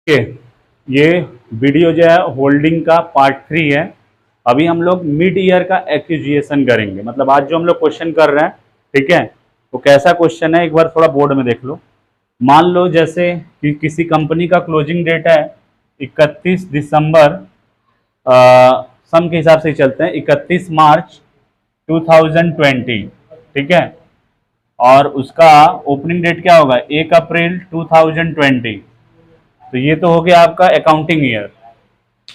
Okay, ये video जो है होल्डिंग का पार्ट 3 है। अभी हम लोग मिड ईयर का एक्यूजिएशन करेंगे। मतलब आज जो हम लोग क्वेश्चन कर रहे हैं, ठीक है, तो कैसा क्वेश्चन है एक बार थोड़ा बोर्ड में देख लो। मान लो जैसे कि किसी कंपनी का क्लोजिंग डेट है 31 दिसंबर, सम के हिसाब से ही चलते हैं, 31 मार्च 2020, ठीक है, और उसका ओपनिंग डेट क्या होगा 1 अप्रैल 2020। तो ये तो हो गया आपका अकाउंटिंग ईयर,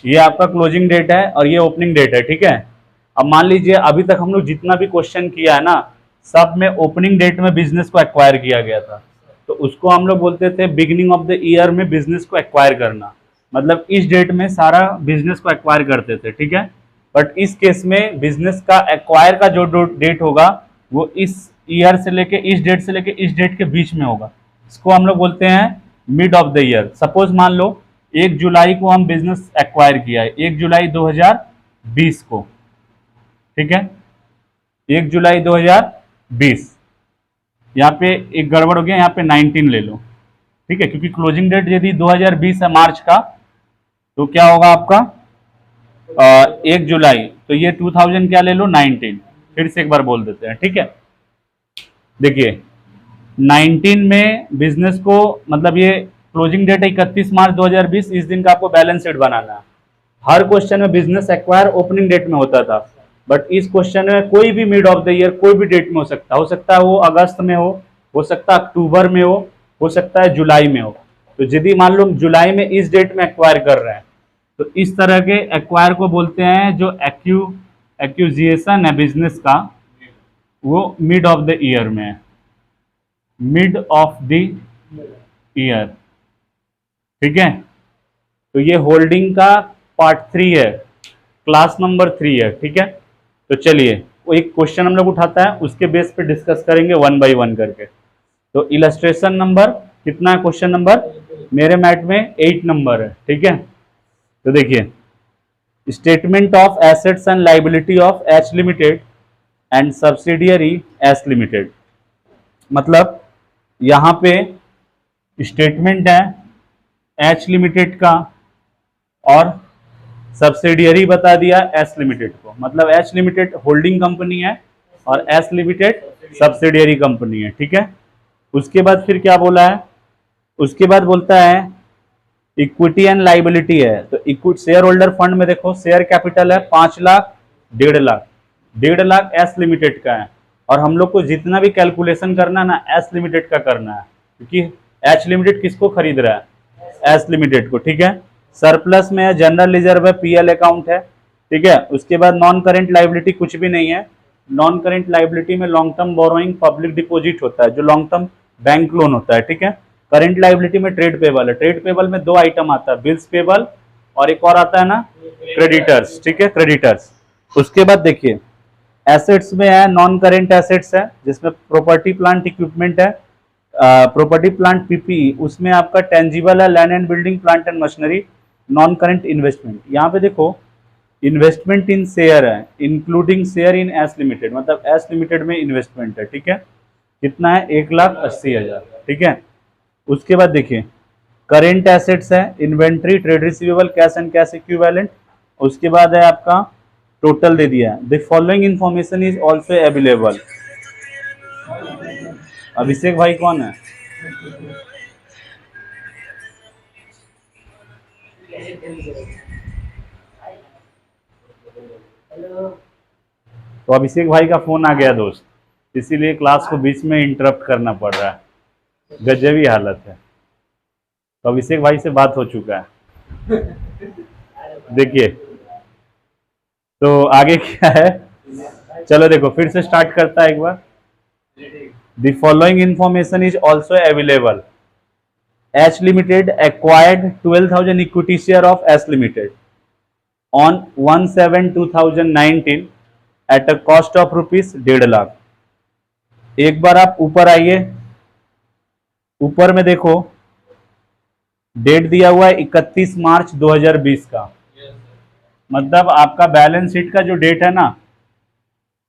ये आपका क्लोजिंग डेट है और ये ओपनिंग डेट है, ठीक है। अब मान लीजिए अभी तक हम लोग जितना भी क्वेश्चन किया है ना, सब में ओपनिंग डेट में बिजनेस को एक्वायर किया गया था। तो उसको हम लोग बोलते थे बिगिनिंग ऑफ द ईयर में बिजनेस को एक्वायर करना, मतलब इस डेट में सारा बिजनेस को एक्वायर करते थे, ठीक है। बट इस केस में बिजनेस का एक्वायर का जो डेट होगा वो इस ईयर से लेके इस डेट से लेके इस डेट के बीच में होगा। इसको हम लोग बोलते हैं mid of the year. Suppose मान लो 1 जुलाई को हम बिजनेस एक्वायर किया है, 1 जुलाई 2020 को, ठीक है, 1 जुलाई 2020। यहाँ पे एक गड़बड़ हो गया, यहाँ पे 19 ले लो, ठीक है, क्योंकि क्लोजिंग डेट यदि 2020 है मार्च का, तो क्या होगा आपका 1 जुलाई, तो ये 2000 क्या ले लो 19। फिर से एक बार बोल देते हैं, ठीक है। देखिए 19 में बिजनेस को, मतलब ये क्लोजिंग डेट है 31 मार्च 2020, इस दिन का आपको बैलेंस शीट बनाना है। हर क्वेश्चन में बिजनेस एक्वायर ओपनिंग डेट में होता था, बट इस क्वेश्चन में कोई भी मिड ऑफ द ईयर कोई भी डेट में हो सकता है वो अगस्त में हो सकता है अक्टूबर में हो सकता है जुलाई में हो। तो यदि मान लो जुलाई में इस डेट में एक्वायर कर रहे हैं, तो इस तरह के एक्वायर को बोलते हैं जो एक्यूजिएशन है बिजनेस का, वो मिड ऑफ द ईयर में है, मिड ऑफ द ईयर, ठीक है। तो ये होल्डिंग का पार्ट 3 है, क्लास नंबर 3 है, ठीक है। तो चलिए वो एक क्वेश्चन हम लोग उठाता है, उसके बेस पे डिस्कस करेंगे 1 बाय 1 करके। तो इलस्ट्रेशन नंबर कितना है, क्वेश्चन नंबर मेरे मैट में 8 नंबर है, ठीक है। तो देखिए statement of assets and liability of H limited and subsidiary S limited. मतलब यहाँ पे स्टेटमेंट है एच लिमिटेड का और सब्सिडियरी बता दिया एस लिमिटेड को। मतलब एच लिमिटेड होल्डिंग कंपनी है और एस लिमिटेड सब्सिडियरी कंपनी है, ठीक है। उसके बाद फिर क्या बोला है, उसके बाद बोलता है इक्विटी एंड लाइबिलिटी है। तो इक्विटी शेयर होल्डर फंड में देखो शेयर कैपिटल है 5 लाख, 1.5 लाख, 1.5 लाख एस लिमिटेड का है। और हम लोग को जितना भी कैलकुलेशन करना है ना एस लिमिटेड का करना है, क्योंकि एच लिमिटेड किसको खरीद रहा है, एस लिमिटेड को, ठीक है। सरप्लस में है जनरल रिजर्व है, पीएल अकाउंट है, ठीक है। उसके बाद नॉन करेंट लाइबिलिटी कुछ भी नहीं है। नॉन करेंट लाइबिलिटी में long term borrowing public deposit होता है, जो लॉन्ग टर्म बैंक लोन होता है, ठीक है। करेंट लाइबिलिटी में ट्रेड पेबल है। ट्रेड पेबल में 2 आइटम आता है, बिल्स पेबल और एक और आता है ना क्रेडिटर्स, ठीक है, क्रेडिटर्स। उसके बाद देखिए एसेट्स में है नॉन करेंट एसेट्स है, जिसमें प्रॉपर्टी प्लांट इक्विपमेंट है, प्रॉपर्टी प्लांट पीपीई, उसमें आपका टेंजिबल है land and building plant and machinery. Non current investment, यहाँ पे देखो इन्वेस्टमेंट इन शेयर है including share in S limited, मतलब एस लिमिटेड में इन्वेस्टमेंट है, ठीक है। कितना है 1,80,000, ठीक है। उसके बाद देखिए करेंट एसेट्स है inventory, trade receivable, cash and cash equivalent. उसके बाद है आपका टोटल दे दिया है। The following information is also available. Abhishek भाई कौन है, तो अभिषेक भाई का फोन आ गया दोस्त, इसीलिए क्लास को बीच में इंटरप्ट करना पड़ रहा है, गजबी हालत है। तो अभिषेक भाई से बात हो चुका है। देखिए तो आगे क्या है, चलो देखो फिर से स्टार्ट करता है एक बार। The following information is also available. H limited acquired 12,000 equity share of S limited on 1/7/2019 at a cost of rupees 1.5 lakh. एक बार आप ऊपर आइए, ऊपर में देखो डेट दिया हुआ है 31 मार्च 2020 का। मतलब आपका बैलेंस शीट का जो डेट है ना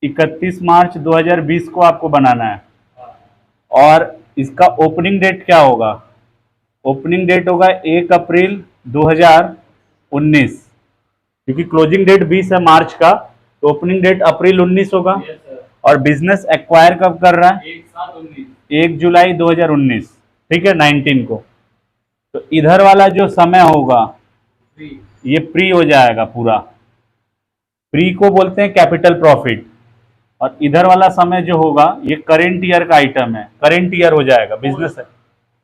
31 मार्च 2020 को आपको बनाना है, और इसका ओपनिंग डेट क्या होगा ओपनिंग डेट होगा 1 अप्रैल 2019, क्योंकि क्लोजिंग डेट 20 है मार्च का, तो ओपनिंग डेट अप्रैल 19 होगा। और बिजनेस एक्वायर कब कर रहा है? 1 जुलाई 2019, ठीक है, 19 को। तो इधर वाला जो समय होगा ये प्री हो जाएगा पूरा। प्री को बोलते हैं कैपिटल प्रॉफिट, और इधर वाला समय जो होगा ये करेंट ईयर का आइटम है, करेंट ईयर हो जाएगा। बिजनेस है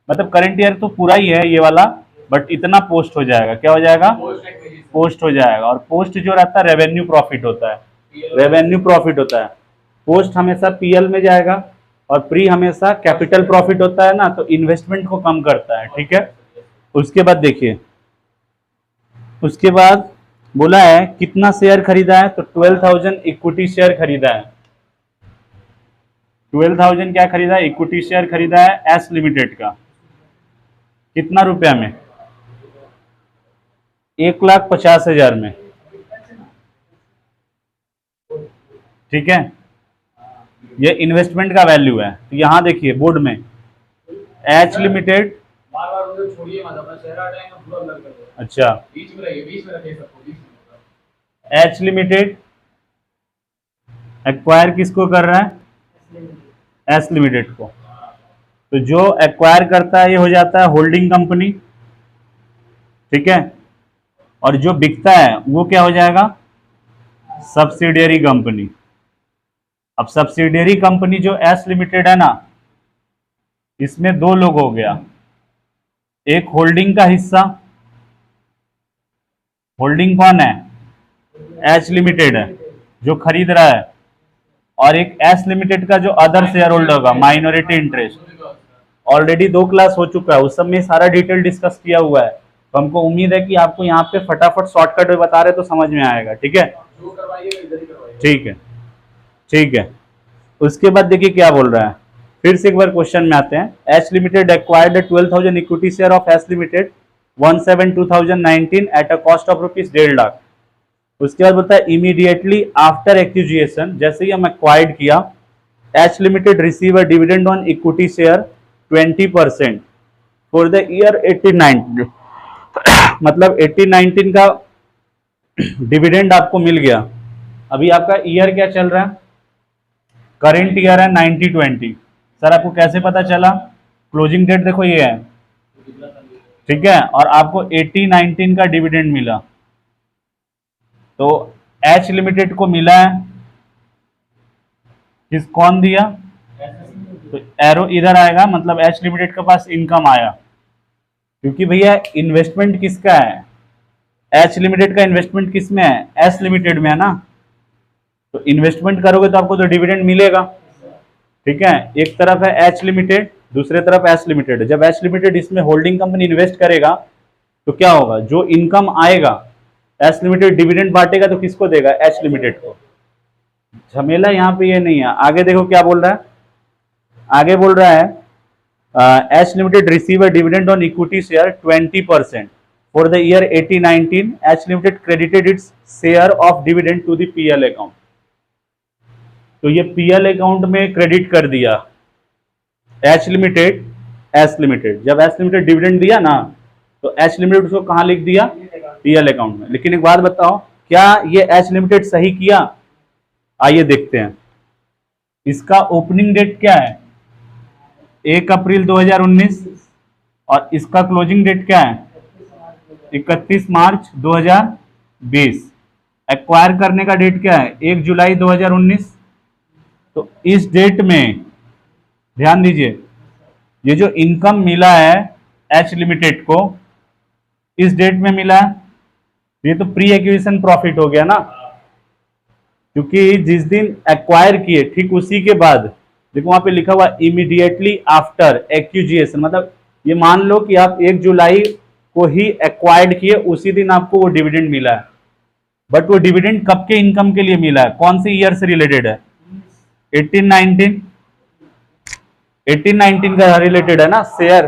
मतलब करेंट ईयर तो पूरा ही है ये वाला, बट इतना पोस्ट हो जाएगा। क्या हो जाएगा? पोस्ट हो जाएगा। और पोस्ट जो रहता है रेवेन्यू प्रॉफिट होता है, रेवेन्यू प्रॉफिट होता है। पोस्ट हमेशा पीएल में जाएगा और प्री हमेशा कैपिटल प्रॉफिट होता है ना, तो इन्वेस्टमेंट को कम करता है, ठीक है। उसके बाद देखिए, उसके बाद बोला है कितना शेयर खरीदा है, तो 12,000 इक्विटी शेयर खरीदा है। 12,000 क्या खरीदा है? इक्विटी शेयर खरीदा है एस लिमिटेड का। कितना रुपया में? 1,50,000 में, ठीक है। ये इन्वेस्टमेंट का वैल्यू है। तो यहां देखिए बोर्ड में एच लिमिटेड, अच्छा, एच लिमिटेड एक्वायर किसको कर रहा है? एस लिमिटेड को। तो जो एक्वायर करता है ये हो जाता है होल्डिंग कंपनी, ठीक है। और जो बिकता है वो क्या हो जाएगा? Subsidiary company. अब सब्सिडियरी कंपनी जो एस लिमिटेड है ना, इसमें दो लोग हो गया, एक होल्डिंग का हिस्सा, होल्डिंग कौन है? एच लिमिटेड है जो खरीद रहा है, और एक एस लिमिटेड का जो अदर शेयर होल्डर होगा, माइनॉरिटी इंटरेस्ट। ऑलरेडी 2 क्लास हो चुका है, उस सब में सारा डिटेल डिस्कस किया हुआ है। तो हमको उम्मीद है कि आपको यहाँ पे फटाफट शॉर्टकट में बता रहे तो समझ में आएगा, ठीक है। ठीक है, ठीक है। उसके बाद देखिए क्या बोल रहा है, फिर से एक बार क्वेश्चन में आते हैं। H limited acquired 12,000 equity share of S limited 1/7/2019 at a cost of ₹1.5 lakh. उसके बाद बोलता है इमीडिएटली आफ्टर एक्विजिशन, जैसे ही हम एक्वायर्ड किया, H limited receive a dividend on equity share 20% for the year 18-19। मतलब 18-19 का डिविडेंड आपको मिल गया। अभी आपका ईयर क्या चल रहा है? करेंट ईयर है 90-20। सर आपको कैसे पता चला? क्लोजिंग डेट देखो ये है, ठीक है, और आपको 18-19 का डिविडेंड मिला। तो एच लिमिटेड को मिला है, किस कौन दिया? तो एरो इधर आएगा, मतलब एच लिमिटेड के पास इनकम आया। क्योंकि भैया इन्वेस्टमेंट किसका है? एच लिमिटेड का इन्वेस्टमेंट किस में है? एस लिमिटेड में है ना। तो इन्वेस्टमेंट करोगे तो आपको तो डिविडेंड मिलेगा, ठीक है। एक तरफ है एच लिमिटेड, दूसरे तरफ एस लिमिटेड। जब एच लिमिटेड इसमें होल्डिंग कंपनी इन्वेस्ट करेगा तो क्या होगा? जो इनकम आएगा, एस लिमिटेड डिविडेंड बांटेगा तो किसको देगा? एच लिमिटेड को। झमेला यहाँ पे ये नहीं है। आगे देखो क्या बोल रहा है, आगे बोल रहा है H limited receive a dividend on equity share 20% for the year 18-19। H limited credited its share of dividend to the PL account. तो ये पीएल अकाउंट में क्रेडिट कर दिया एच लिमिटेड, एस लिमिटेड। जब एस लिमिटेड डिविडेंड दिया ना, तो H limited उसको कहाँ लिख दिया? पीएल अकाउंट में। लेकिन एक बात बताओ, क्या ये एच लिमिटेड सही किया? आइए देखते हैं। इसका ओपनिंग डेट क्या है? 1 अप्रैल 2019, और इसका क्लोजिंग डेट क्या है? 31 मार्च 2020। एक्वायर करने का डेट क्या है? 1 जुलाई 2019। तो इस डेट में ध्यान दीजिए, ये जो इनकम मिला है एच लिमिटेड को, इस डेट में मिला है, ये तो प्री एक्विजिशन प्रॉफिट हो गया ना। क्योंकि जिस दिन एक्वायर किए ठीक उसी के बाद, देखो वहां पे लिखा हुआ इमीडिएटली आफ्टर एक्विजिशन, मतलब ये मान लो कि आप 1 जुलाई को ही एक्वायर्ड किए, उसी दिन आपको वो डिविडेंड मिला है। बट वो डिविडेंड कब के इनकम के लिए मिला है? कौन से ईयर से रिलेटेड है? 18-19। 18-19 का रिलेटेड है ना। शेयर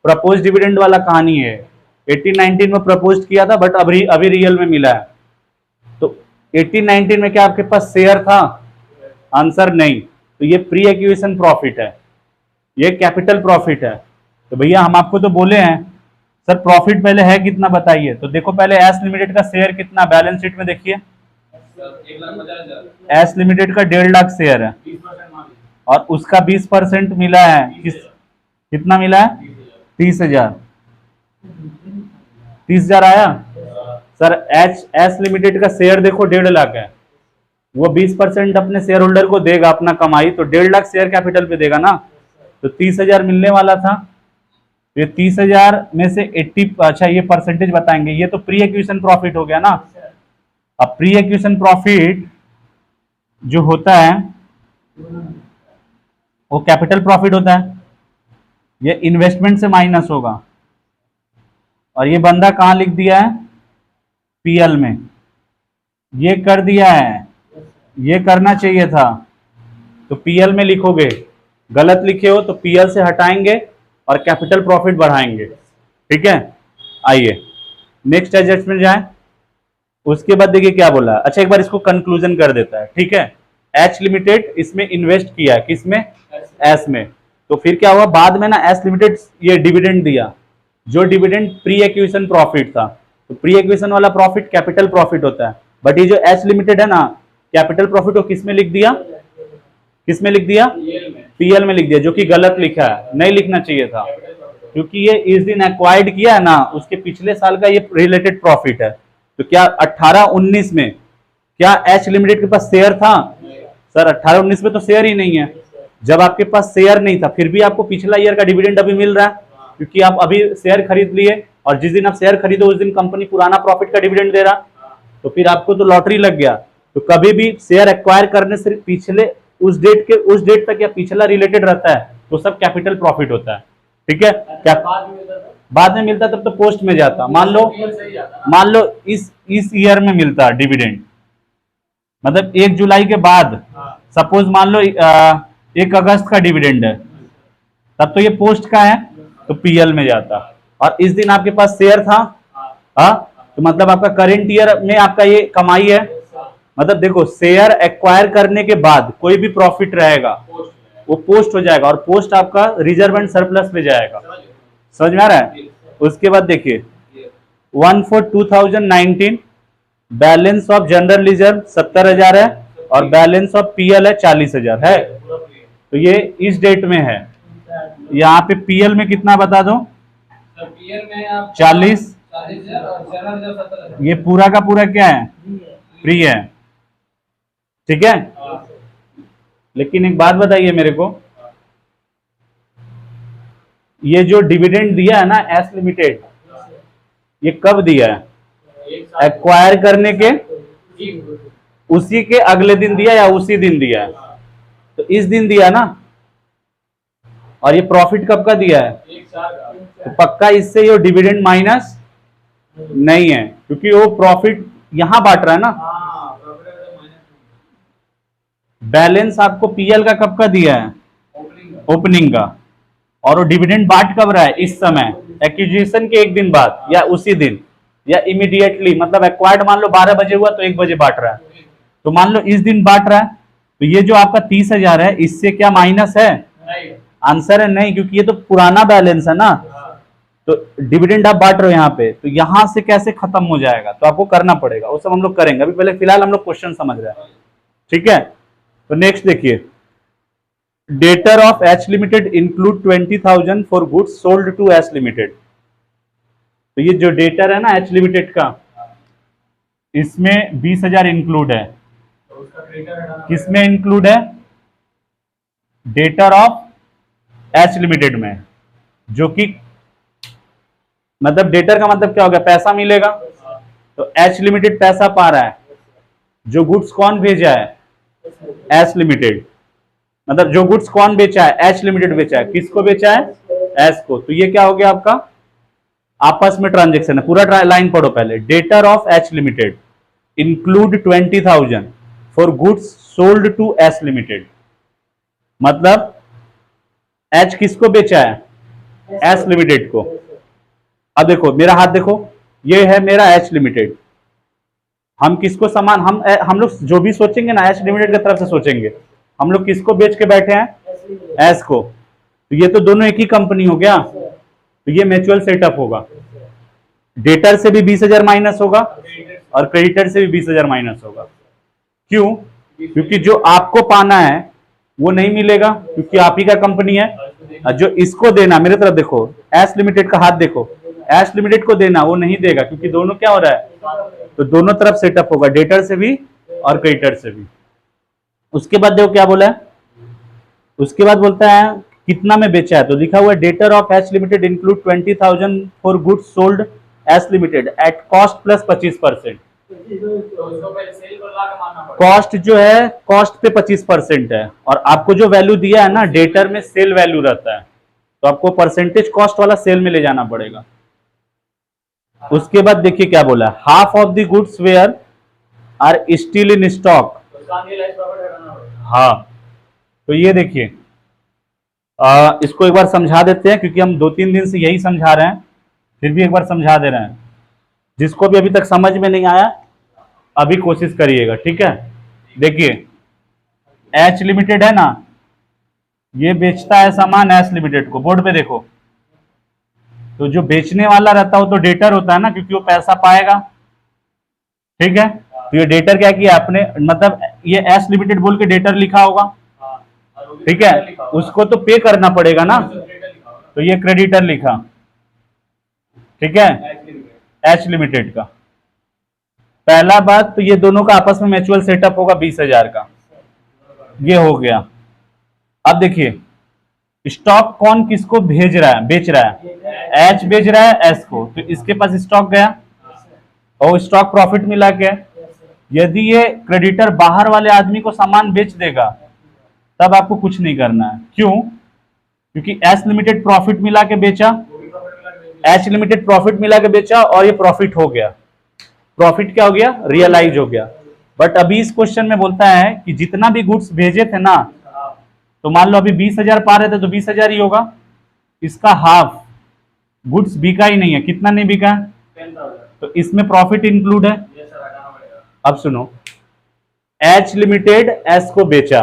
प्रपोज डिविडेंड वाला कहानी है। 18-19 में प्रपोज किया था, बट अभी रियल में मिला है। तो 18-19 में क्या आपके पास शेयर था? आंसर नहीं। तो ये प्री एक्विजिशन प्रॉफिट है, ये कैपिटल प्रॉफिट है। तो भैया हम आपको तो बोले हैं सर प्रॉफिट पहले है कितना बताइए। तो देखो पहले एस लिमिटेड का शेयर कितना, बैलेंस शीट में देखिए, एस लिमिटेड का 1.5 लाख शेयर है और उसका 20% मिला है, कितना मिला है, 30,000। 30,000 आया। सर एस लिमिटेड का शेयर देखो 1.5 लाख है, वो 20% अपने शेयर होल्डर को देगा अपना कमाई, तो 1.5 लाख शेयर कैपिटल पे देगा ना, तो 30,000 मिलने वाला था। ये 30,000 में से 80, अच्छा ये परसेंटेज बताएंगे, ये तो प्री एक्विजिशन प्रॉफिट हो गया ना। अब प्री एक्विजिशन प्रॉफिट जो होता है वो कैपिटल प्रॉफिट होता है, ये इन्वेस्टमेंट से माइनस होगा। और ये बंदा कहां लिख दिया है, पीएल में, ये कर दिया है, ये करना चाहिए था, तो पीएल में लिखोगे, गलत लिखे हो तो पीएल से हटाएंगे और कैपिटल प्रॉफिट बढ़ाएंगे, ठीक है। आइए नेक्स्ट एडजस्टमेंट जाए, उसके बाद देखिए क्या बोला। अच्छा एक बार इसको कंक्लूजन कर देता है, ठीक है। एच लिमिटेड इसमें इन्वेस्ट किया, किसमें, एस में, तो फिर क्या हुआ बाद में ना, एस लिमिटेड ये डिविडेंड दिया, जो डिविडेंड प्री एक्विजिशन प्रॉफिट था, तो प्री एक्विजिशन वाला प्रॉफिट कैपिटल प्रॉफिट होता है, बट ये जो एच लिमिटेड है ना, कैपिटल प्रॉफिट को किसमें लिख दिया, किसमें लिख दिया, पीएल में लिख दिया, जो कि गलत लिखा है, नहीं लिखना चाहिए था, क्योंकि ये इस दिन एक्वायर्ड किया है ना, उसके पिछले साल का ये रिलेटेड प्रॉफिट है। तो क्या 18-19 में क्या एच लिमिटेड के पास शेयर था, सर 18-19 में तो शेयर ही नहीं है। जब आपके पास शेयर नहीं था फिर भी आपको पिछला ईयर का डिविडेंड अभी मिल रहा है, क्योंकि आप अभी शेयर खरीद लिए, और जिस दिन आप शेयर खरीदो उस दिन कंपनी पुराना प्रॉफिट का डिविडेंड दे रहा, तो फिर आपको तो लॉटरी लग गया। तो कभी भी शेयर एक्वायर करने से पिछले उस डेट तक या पिछला रिलेटेड रहता है तो सब कैपिटल प्रॉफिट होता है, ठीक है। क्या बाद में मिलता तब तो पोस्ट में जाता, मान लो इस ईयर में मिलता डिविडेंड, मतलब 1 जुलाई के बाद, सपोज मान लो 1 अगस्त का डिविडेंड है, तब तो ये पोस्ट का है तो पीएल में जाता, और इस दिन आपके पास शेयर था, तो मतलब आपका करेंट ईयर में आपका ये कमाई है। मतलब देखो शेयर एक्वायर करने के बाद कोई भी प्रॉफिट रहेगा वो पोस्ट हो जाएगा, और पोस्ट आपका रिजर्व एंड सरप्लस में जाएगा, समझ में आ रहा है। उसके बाद देखिए 1/4/2019 बैलेंस ऑफ जनरल रिजर्व 70,000 है और बैलेंस ऑफ पीएल है 40,000 है, तो ये इस डेट में है। यहाँ पे पीएल में कितना बता दो, 40, ये पूरा का पूरा क्या है, फ्री है, ठीक है। लेकिन एक बात बताइए मेरे को, ये जो डिविडेंड दिया है ना एस लिमिटेड, ये कब दिया है, एक्वायर करने के उसी के अगले दिन दिया या उसी दिन दिया है, तो इस दिन दिया ना, और ये प्रॉफिट कब का दिया है, तो पक्का इससे ये डिविडेंड माइनस नहीं है, क्योंकि वो प्रॉफिट यहां बांट रहा है ना। बैलेंस आपको पीएल का कब का दिया है, ओपनिंग का, और वो डिविडेंड बांट कब रहा है, इस समय एक्विजिशन के 1 दिन बाद या उसी दिन या इमीडिएटली, मतलब एक्वायर्ड मान लो 12 बजे हुआ तो 1 बजे बांट रहा है, तो मान लो इस दिन बांट रहा है, तो ये जो आपका 30,000 है इससे क्या माइनस है, आंसर है नहीं, क्योंकि ये तो पुराना बैलेंस है ना, तो डिविडेंड आप बांट रहे हो यहाँ पे, तो यहां से कैसे खत्म हो जाएगा, तो आपको करना पड़ेगा, वो सब हम लोग करेंगे, अभी पहले फिलहाल हम लोग क्वेश्चन समझ रहे हैं, ठीक है। तो नेक्स्ट देखिए, debtor of H limited include 20,000 for goods sold to H limited. तो ये जो डेटर है ना एच लिमिटेड का, इसमें 20,000 इंक्लूड है, किसमें इंक्लूड है, डेटर ऑफ एच लिमिटेड में, जो कि मतलब डेटर का मतलब क्या हो गया, पैसा मिलेगा, तो एच लिमिटेड पैसा पा रहा है, जो गुड्स कौन भेजा है, एच लिमिटेड, मतलब जो गुड्स कौन बेचा है, एच लिमिटेड बेचा है, किसको बेचा है, एस को, तो ये क्या हो गया आपका आपस में ट्रांजेक्शन है। पूरा लाइन पढ़ो पहले, debtor of H limited include 20,000 for goods sold to H limited, मतलब एच किसको बेचा है, एच लिमिटेड को। अब देखो मेरा हाथ देखो, ये है मेरा एच लिमिटेड, हम किसको समान, हम लोग जो भी सोचेंगे ना एच लिमिटेड की तरफ से सोचेंगे, हम लोग किसको बेच के बैठे हैं, एस को, तो ये तो दोनों एक ही कंपनी हो गया, तो ये म्यूचुअल सेटअप होगा, डेटर से भी 20,000 माइनस होगा और क्रेडिटर से भी 20,000 माइनस होगा। क्यों? क्योंकि जो आपको पाना है वो नहीं मिलेगा, क्योंकि आप ही का कंपनी है। और जो इसको देना, मेरे तरफ देखो, एस लिमिटेड का हाथ देखो, एस लिमिटेड को देना वो नहीं देगा, क्योंकि दोनों क्या हो रहा है, तो दोनों तरफ सेटअप होगा, डेटर से भी और क्रेडिटर से भी। उसके बाद देखो क्या बोला है, उसके बाद बोलता है कितना में बेचा है, तो लिखा हुआ है debtor of H limited include 20,000 for goods sold S limited at cost plus 25%। Cost जो है, कॉस्ट पे 25% है, और आपको जो वैल्यू दिया है ना, डेटर में सेल वैल्यू रहता है, तो आपको परसेंटेज कॉस्ट वाला सेल में ले जाना पड़ेगा। उसके बाद देखिए क्या बोला, half of the goods were are still in stock. हाँ, तो ये देखिए, इसको एक बार समझा देते हैं, क्योंकि हम 2-3 दिन से यही समझा रहे हैं, फिर भी एक बार समझा दे रहे हैं। जिसको भी अभी तक समझ में नहीं आया अभी कोशिश करिएगा, ठीक है। देखिए एच लिमिटेड है ना, ये बेचता है सामान एस लिमिटेड को, बोर्ड पे देखो, तो जो बेचने वाला रहता है वो तो डेटर होता है ना, क्योंकि वो पैसा पाएगा, ठीक है। तो ये डेटर क्या किया आपने, मतलब ये एस लिमिटेड बोल के डेटर लिखा होगा, ठीक है, उसको तो पे करना पड़ेगा ना, तो ये क्रेडिटर लिखा, ठीक है, एच लिमिटेड का। पहला बात तो ये दोनों का आपस में म्यूचुअल सेटअप होगा 20,000 का, ये हो गया। अब देखिए स्टॉक कौन किसको भेज रहा है, बेच रहा है, एच बेच रहा है एस को, तो इसके पास स्टॉक गया और स्टॉक प्रॉफिट मिला के। यदि ये क्रेडिटर बाहर वाले आदमी को सामान बेच देगा तब आपको कुछ नहीं करना है। क्यों? क्योंकि एस लिमिटेड प्रॉफिट मिला के बेचा, एच लिमिटेड प्रॉफिट मिला के बेचा और ये प्रॉफिट हो गया। प्रॉफिट क्या हो गया, रियलाइज हो गया। बट अभी इस क्वेश्चन में बोलता है कि जितना भी गुड्स भेजे थे ना, तो मान लो अभी 20,000 पा रहे थे तो 20,000 ही होगा, इसका हाफ गुड्स बिका ही नहीं है। कितना नहीं बिका, तो इसमें प्रॉफिट इंक्लूड है। अब सुनो, एच लिमिटेड एस को बेचा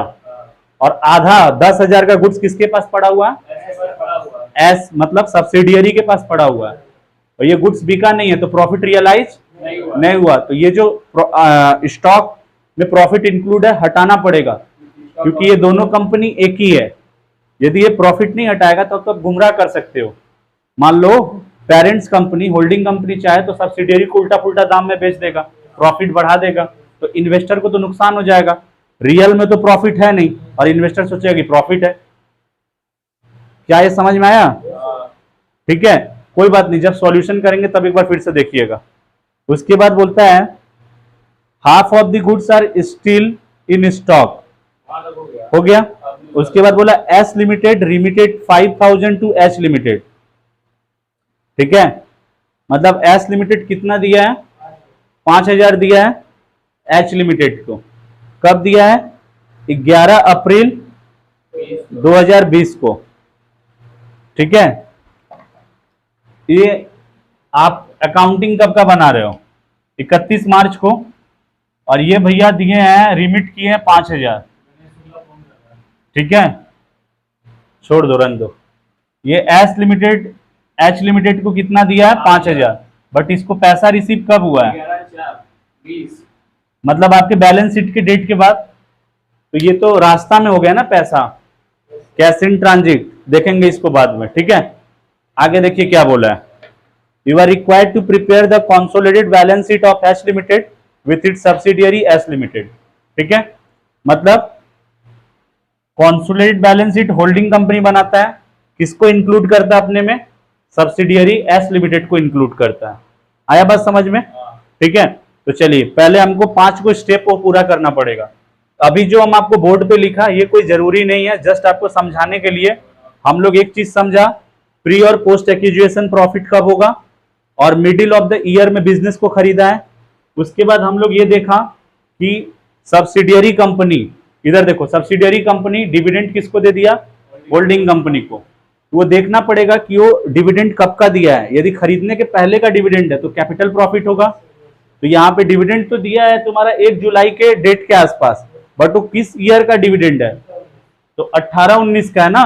और आधा 10,000 का गुड्स किसके पास पड़ा हुआ है, एस मतलब सब्सिडियरी के पास पड़ा हुआ है, और ये गुड्स बिका नहीं है, तो प्रॉफिट रियलाइज नहीं हुआ। तो ये जो स्टॉक में प्रॉफिट इंक्लूड है हटाना पड़ेगा, क्योंकि ये दोनों कंपनी एक ही है। यदि ये प्रॉफिट नहीं हटाएगा तो आप गुमराह कर सकते हो। मान लो पेरेंट्स कंपनी, होल्डिंग कंपनी चाहे तो सब्सिडियरी को उल्टा पुल्टा दाम में बेच देगा, प्रॉफिट बढ़ा देगा, तो इन्वेस्टर को तो नुकसान हो जाएगा। रियल में तो प्रॉफिट है नहीं और इन्वेस्टर सोचेगा कि प्रॉफिट है। क्या ये समझ में आया? ठीक है, कोई बात नहीं, जब सॉल्यूशन करेंगे तब एक बार फिर से देखिएगा। उसके बाद बोलता है half of the goods are still in stock, हो गया। उसके बाद बोला S limited remitted 5,000 to H limited, ठीक है, मतलब एस लिमिटेड कितना दिया है, 5,000 दिया है एच लिमिटेड को। कब दिया है, 11 अप्रैल 2020 को, ठीक है। ये आप अकाउंटिंग कब का बना रहे हो, 31 मार्च को, और ये भैया दिए हैं, रिमिट किए हैं 5,000, ठीक है, छोड़ दो, रन दो। ये एच लिमिटेड को कितना दिया है, 5,000, बट इसको पैसा रिसीव कब हुआ है, मतलब आपके बैलेंस शीट के डेट के बाद। तो ये तो रास्ता में हो गया ना पैसा, कैश इन ट्रांजिट, देखेंगे इसको बाद में, ठीक है। आगे देखिए क्या बोला है, you are required to prepare the consolidated balance sheet of H limited with its subsidiary S limited, ठीक है। मतलब consolidated balance sheet holding company बनाता है, किसको इंक्लूड करता है अपने में, सब्सिडियरी एस लिमिटेड को इंक्लूड करता है। आया बात समझ में, ठीक है। तो चलिए पहले हमको 5 को स्टेप को पूरा करना पड़ेगा। अभी जो हम आपको बोर्ड पे लिखा ये कोई जरूरी नहीं है, जस्ट आपको समझाने के लिए। हम लोग एक चीज समझा, प्री और पोस्ट एक्विजिशन प्रॉफिट कब होगा, और मिडिल ऑफ द ईयर में बिजनेस को खरीदा है। उसके बाद हम लोग ये देखा कि सब्सिडियरी कंपनी, इधर देखो, सब्सिडियरी कंपनी डिविडेंड किसको दे दिया, होल्डिंग कंपनी को। वो देखना पड़ेगा कि वो डिविडेंड कब का दिया है। यदि खरीदने के पहले का डिविडेंड है तो कैपिटल प्रॉफिट होगा। तो यहाँ पे डिविडेंड तो दिया है तुम्हारा 1 जुलाई के डेट के आसपास, बट वो किस ईयर का डिविडेंड है, तो 18-19 का है ना,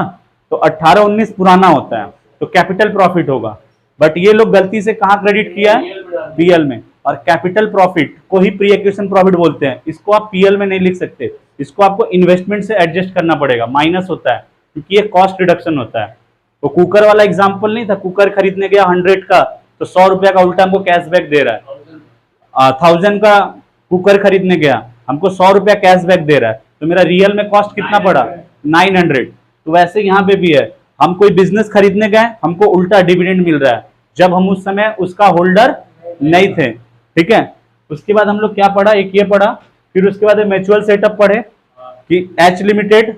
तो 18-19 पुराना होता है, तो कैपिटल प्रॉफिट होगा। बट ये लोग गलती से कहाँ क्रेडिट किया है, पीएल में। और कैपिटल प्रॉफिट को ही प्री एक्विजिशन प्रॉफिट बोलते हैं, इसको आप पीएल में नहीं लिख सकते, इसको आपको इन्वेस्टमेंट से एडजस्ट करना पड़ेगा, माइनस होता है क्योंकि ये कॉस्ट रिडक्शन होता है। तो कुकर वाला एग्जांपल नहीं था, कुकर खरीदने गया 100 का तो 100 रुपया का उल्टा हमको कैशबैक दे रहा है। 1000 का कुकर खरीदने गया, हमको 100 रुपया कैशबैक दे रहा है, तो मेरा रियल में कॉस्ट कितना पड़ा, 900। तो वैसे यहाँ पे भी है, हम कोई बिजनेस खरीदने गए, हमको उल्टा डिविडेंड मिल रहा है जब हम उस समय उसका होल्डर नहीं थे, ठीक है। उसके बाद हम लोग क्या पढ़ा, एक ये पढ़ा, फिर उसके बाद म्यूचुअल सेटअप पढ़े कि एच लिमिटेड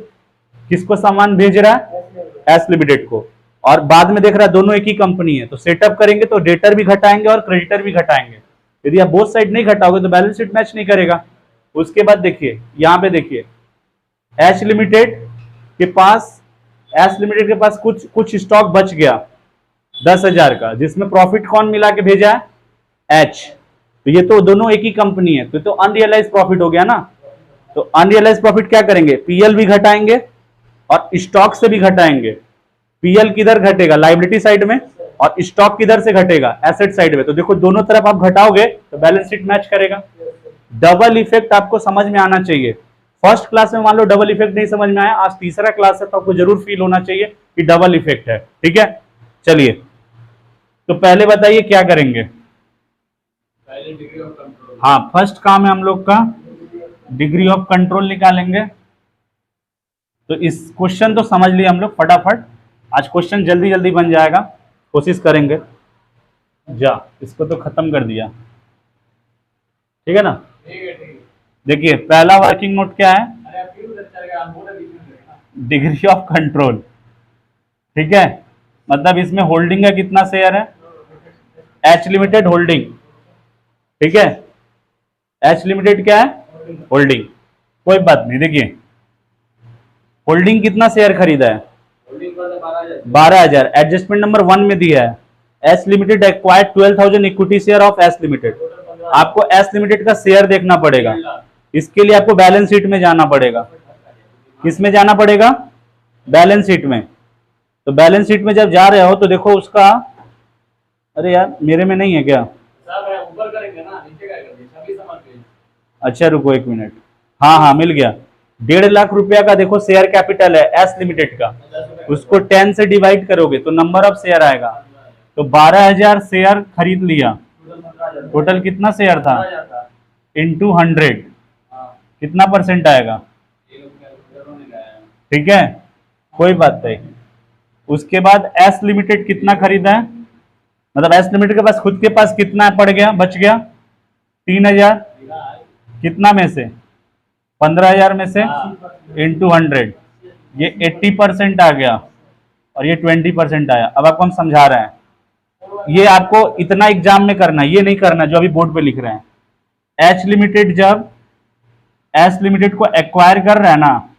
किसको सामान भेज रहा है, एस लिमिटेड को, और बाद में देख रहा है दोनों एक ही कंपनी है, तो सेटअप करेंगे तो डेटर भी घटाएंगे और क्रेडिटर भी घटाएंगे। यदि आप बोथ साइड नहीं घटाओगे तो बैलेंस शीट मैच नहीं करेगा। उसके बाद देखिए यहाँ पे देखिए एच लिमिटेड के पास, एस लिमिटेड के पास कुछ स्टॉक बच गया 10,000 का, जिसमें प्रॉफिट कौन मिला के भेजा है, एच। तो ये तो दोनों एक ही कंपनी है, तो अनरियलाइज प्रॉफिट हो गया ना। तो अनरियलाइज प्रॉफिट क्या करेंगे, पीएल भी घटाएंगे और स्टॉक से भी घटाएंगे। पीएल किधर घटेगा, लाइबिलिटी साइड में, और स्टॉक किधर से घटेगा, एसेट साइड में। तो देखो दोनों तरफ आप घटाओगे तो बैलेंस शीट मैच करेगा। डबल इफेक्ट आपको समझ में आना चाहिए। फर्स्ट क्लास में मान लो डबल इफेक्ट नहीं समझ में आया, आज तीसरा क्लास है तो आपको जरूर फील होना चाहिए कि डबल इफेक्ट है, ठीक है। चलिए तो पहले बताइए क्या करेंगे, पहले डिग्री ऑफ कंट्रोल। हाँ फर्स्ट काम है हम लोग का डिग्री ऑफ कंट्रोल निकालेंगे। तो इस क्वेश्चन तो समझ लिया हम लोग फटाफट, आज क्वेश्चन जल्दी जल्दी बन जाएगा, कोशिश करेंगे। जा इसको तो खत्म कर दिया, ठीक है ना। ठीक है, ठीक है। देखिए पहला वर्किंग नोट क्या है, अरे आप क्यों अच्छा लगा, आप बोला बीच में ना। डिग्री ऑफ कंट्रोल, ठीक है। मतलब इसमें होल्डिंग का कितना शेयर है, एच लिमिटेड होल्डिंग, ठीक है। एच लिमिटेड क्या है, होल्डिंग, कोई बात नहीं। देखिए होल्डिंग कितना शेयर खरीदा है, होल्डिंग का 12,000। 12,000। एडजस्टमेंट नंबर 1 में दिया है, S limited acquired 12,000 equity share of S limited. आपको एस लिमिटेड का शेयर देखना पड़ेगा, इसके लिए आपको बैलेंस शीट में जाना पड़ेगा। किस में जाना पड़ेगा, बैलेंस शीट में। तो बैलेंस शीट में जब जा रहे हो तो देखो उसका, अरे यार मेरे में नहीं है क्या, साहब ऊपर करेंगे ना, नीचे क्या करेंगे, सभी समझ गए। अच्छा रुको 1 मिनट, हाँ हाँ मिल गया। 1.5 लाख रुपया का देखो शेयर कैपिटल है एस लिमिटेड का, उसको 10 से डिवाइड करोगे तो नंबर ऑफ शेयर आएगा। तो 12,000 शेयर खरीद लिया, टोटल कितना शेयर था, इंटू 100, कितना परसेंट आएगा, ठीक है, कोई बात नहीं। उसके बाद एस लिमिटेड कितना खरीदा है, मतलब एस लिमिटेड के पास खुद के पास कितना पड़ गया, बच गया 3,000, कितना में से 15,000 में से इंटू 100, ये 80% आ गया और ये 20% आया। अब आपको हम समझा रहे हैं, ये आपको इतना एग्जाम में करना है, ये नहीं करना जो अभी बोर्ड पे लिख रहे हैं। एच लिमिटेड जब एस लिमिटेड को एक्वायर कर रहा है ना,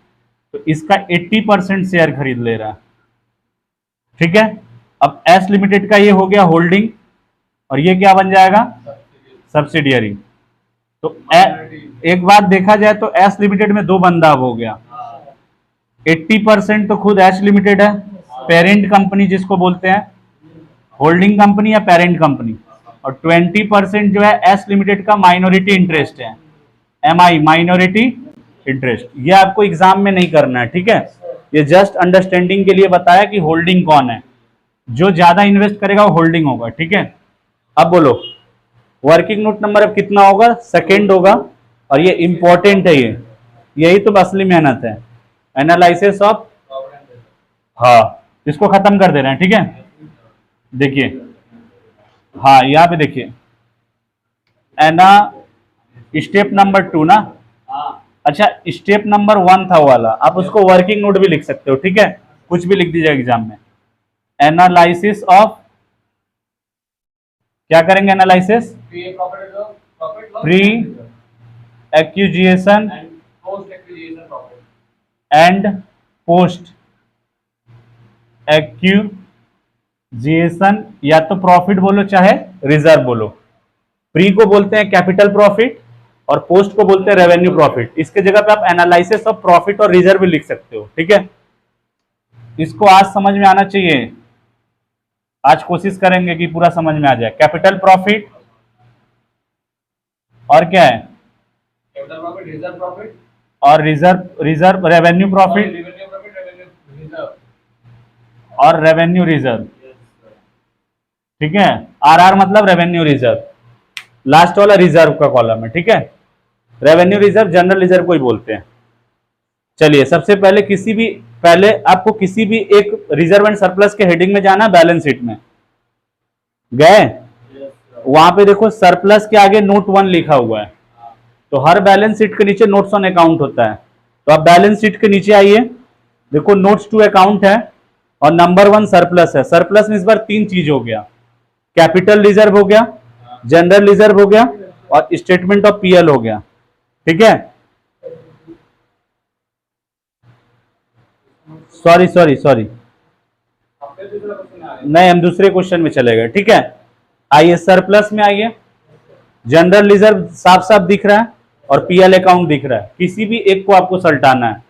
तो इसका 80% शेयर खरीद ले रहा है, ठीक है। अब एस लिमिटेड का ये हो गया होल्डिंग, और ये क्या बन जाएगा, सब्सिडियरी। तो एक बात देखा जाए तो एस लिमिटेड में 2 बंदा अब हो गया, 80% तो खुद एच लिमिटेड है, पेरेंट कंपनी जिसको बोलते हैं, होल्डिंग कंपनी या पेरेंट कंपनी, और 20% जो है एस लिमिटेड का माइनॉरिटी इंटरेस्ट है, एमआई माइनॉरिटी इंटरेस्ट। ये आपको एग्जाम में नहीं करना है, ठीक है, ये जस्ट अंडरस्टैंडिंग के लिए बताया कि होल्डिंग कौन है, जो ज्यादा इन्वेस्ट करेगा वो होल्डिंग होगा, ठीक है। अब बोलो वर्किंग नोट नंबर अब कितना होगा, सेकेंड होगा, और ये इंपॉर्टेंट है, ये यही तो असली मेहनत है, एनालिसिस ऑफ, हाँ इसको खत्म कर दे रहे हैं, ठीक है। देखिए हाँ यहाँ पे देखिए एना स्टेप नंबर 2 ना, अच्छा स्टेप नंबर 1 था वाला, आप उसको वर्किंग नोट भी लिख सकते हो, ठीक है, कुछ भी लिख दीजिए एग्जाम में। एनालिसिस ऑफ, क्या करेंगे, एनालिसिस प्री एक्यूजिएशन एंड पोस्ट एक्यूजिएशन, या तो प्रॉफिट बोलो चाहे रिजर्व बोलो। प्री को बोलते हैं कैपिटल प्रॉफिट और पोस्ट को बोलते हैं रेवेन्यू प्रॉफिट। इसके जगह पे आप एनालिसिस ऑफ प्रॉफिट और रिजर्व भी लिख सकते हो, ठीक है। इसको आज समझ में आना चाहिए, आज कोशिश करेंगे कि पूरा समझ में आ जाए। कैपिटल प्रॉफिट और क्या है, कैपिटल प्रॉफिट, रिजर्व प्रॉफिट और reserve revenue profit revenue profit, revenue reserve और रेवेन्यू रिजर्व। Yes sir. ठीक है, आरआर मतलब रेवेन्यू रिजर्व, लास्ट वाला रिजर्व का कॉलम है। ठीक है, रेवेन्यू रिजर्व जनरल रिजर्व को ही बोलते हैं। चलिए सबसे पहले आपको किसी भी एक रिजर्व एंड सरप्लस के हेडिंग में जाना है, बैलेंस शीट में गए, वहां पे देखो सरप्लस के आगे नोट 1 लिखा हुआ है, तो हर बैलेंस शीट के नीचे नोट्स ऑन अकाउंट होता है। तो आप बैलेंस शीट के नीचे आइए, देखो नोट्स टू अकाउंट है और नंबर 1 सरप्लस है। सरप्लस में इस बार 3 चीज हो गया, कैपिटल रिजर्व हो गया, जनरल रिजर्व हो गया और स्टेटमेंट ऑफ पीएल हो गया। ठीक है, सॉरी नहीं, हम दूसरे क्वेश्चन में चले गए। ठीक है, आइए सरप्लस में आइए, जनरल रिजर्व साफ साफ दिख रहा है और पीएल अकाउंट दिख रहा है, किसी भी एक को आपको सल्टाना है।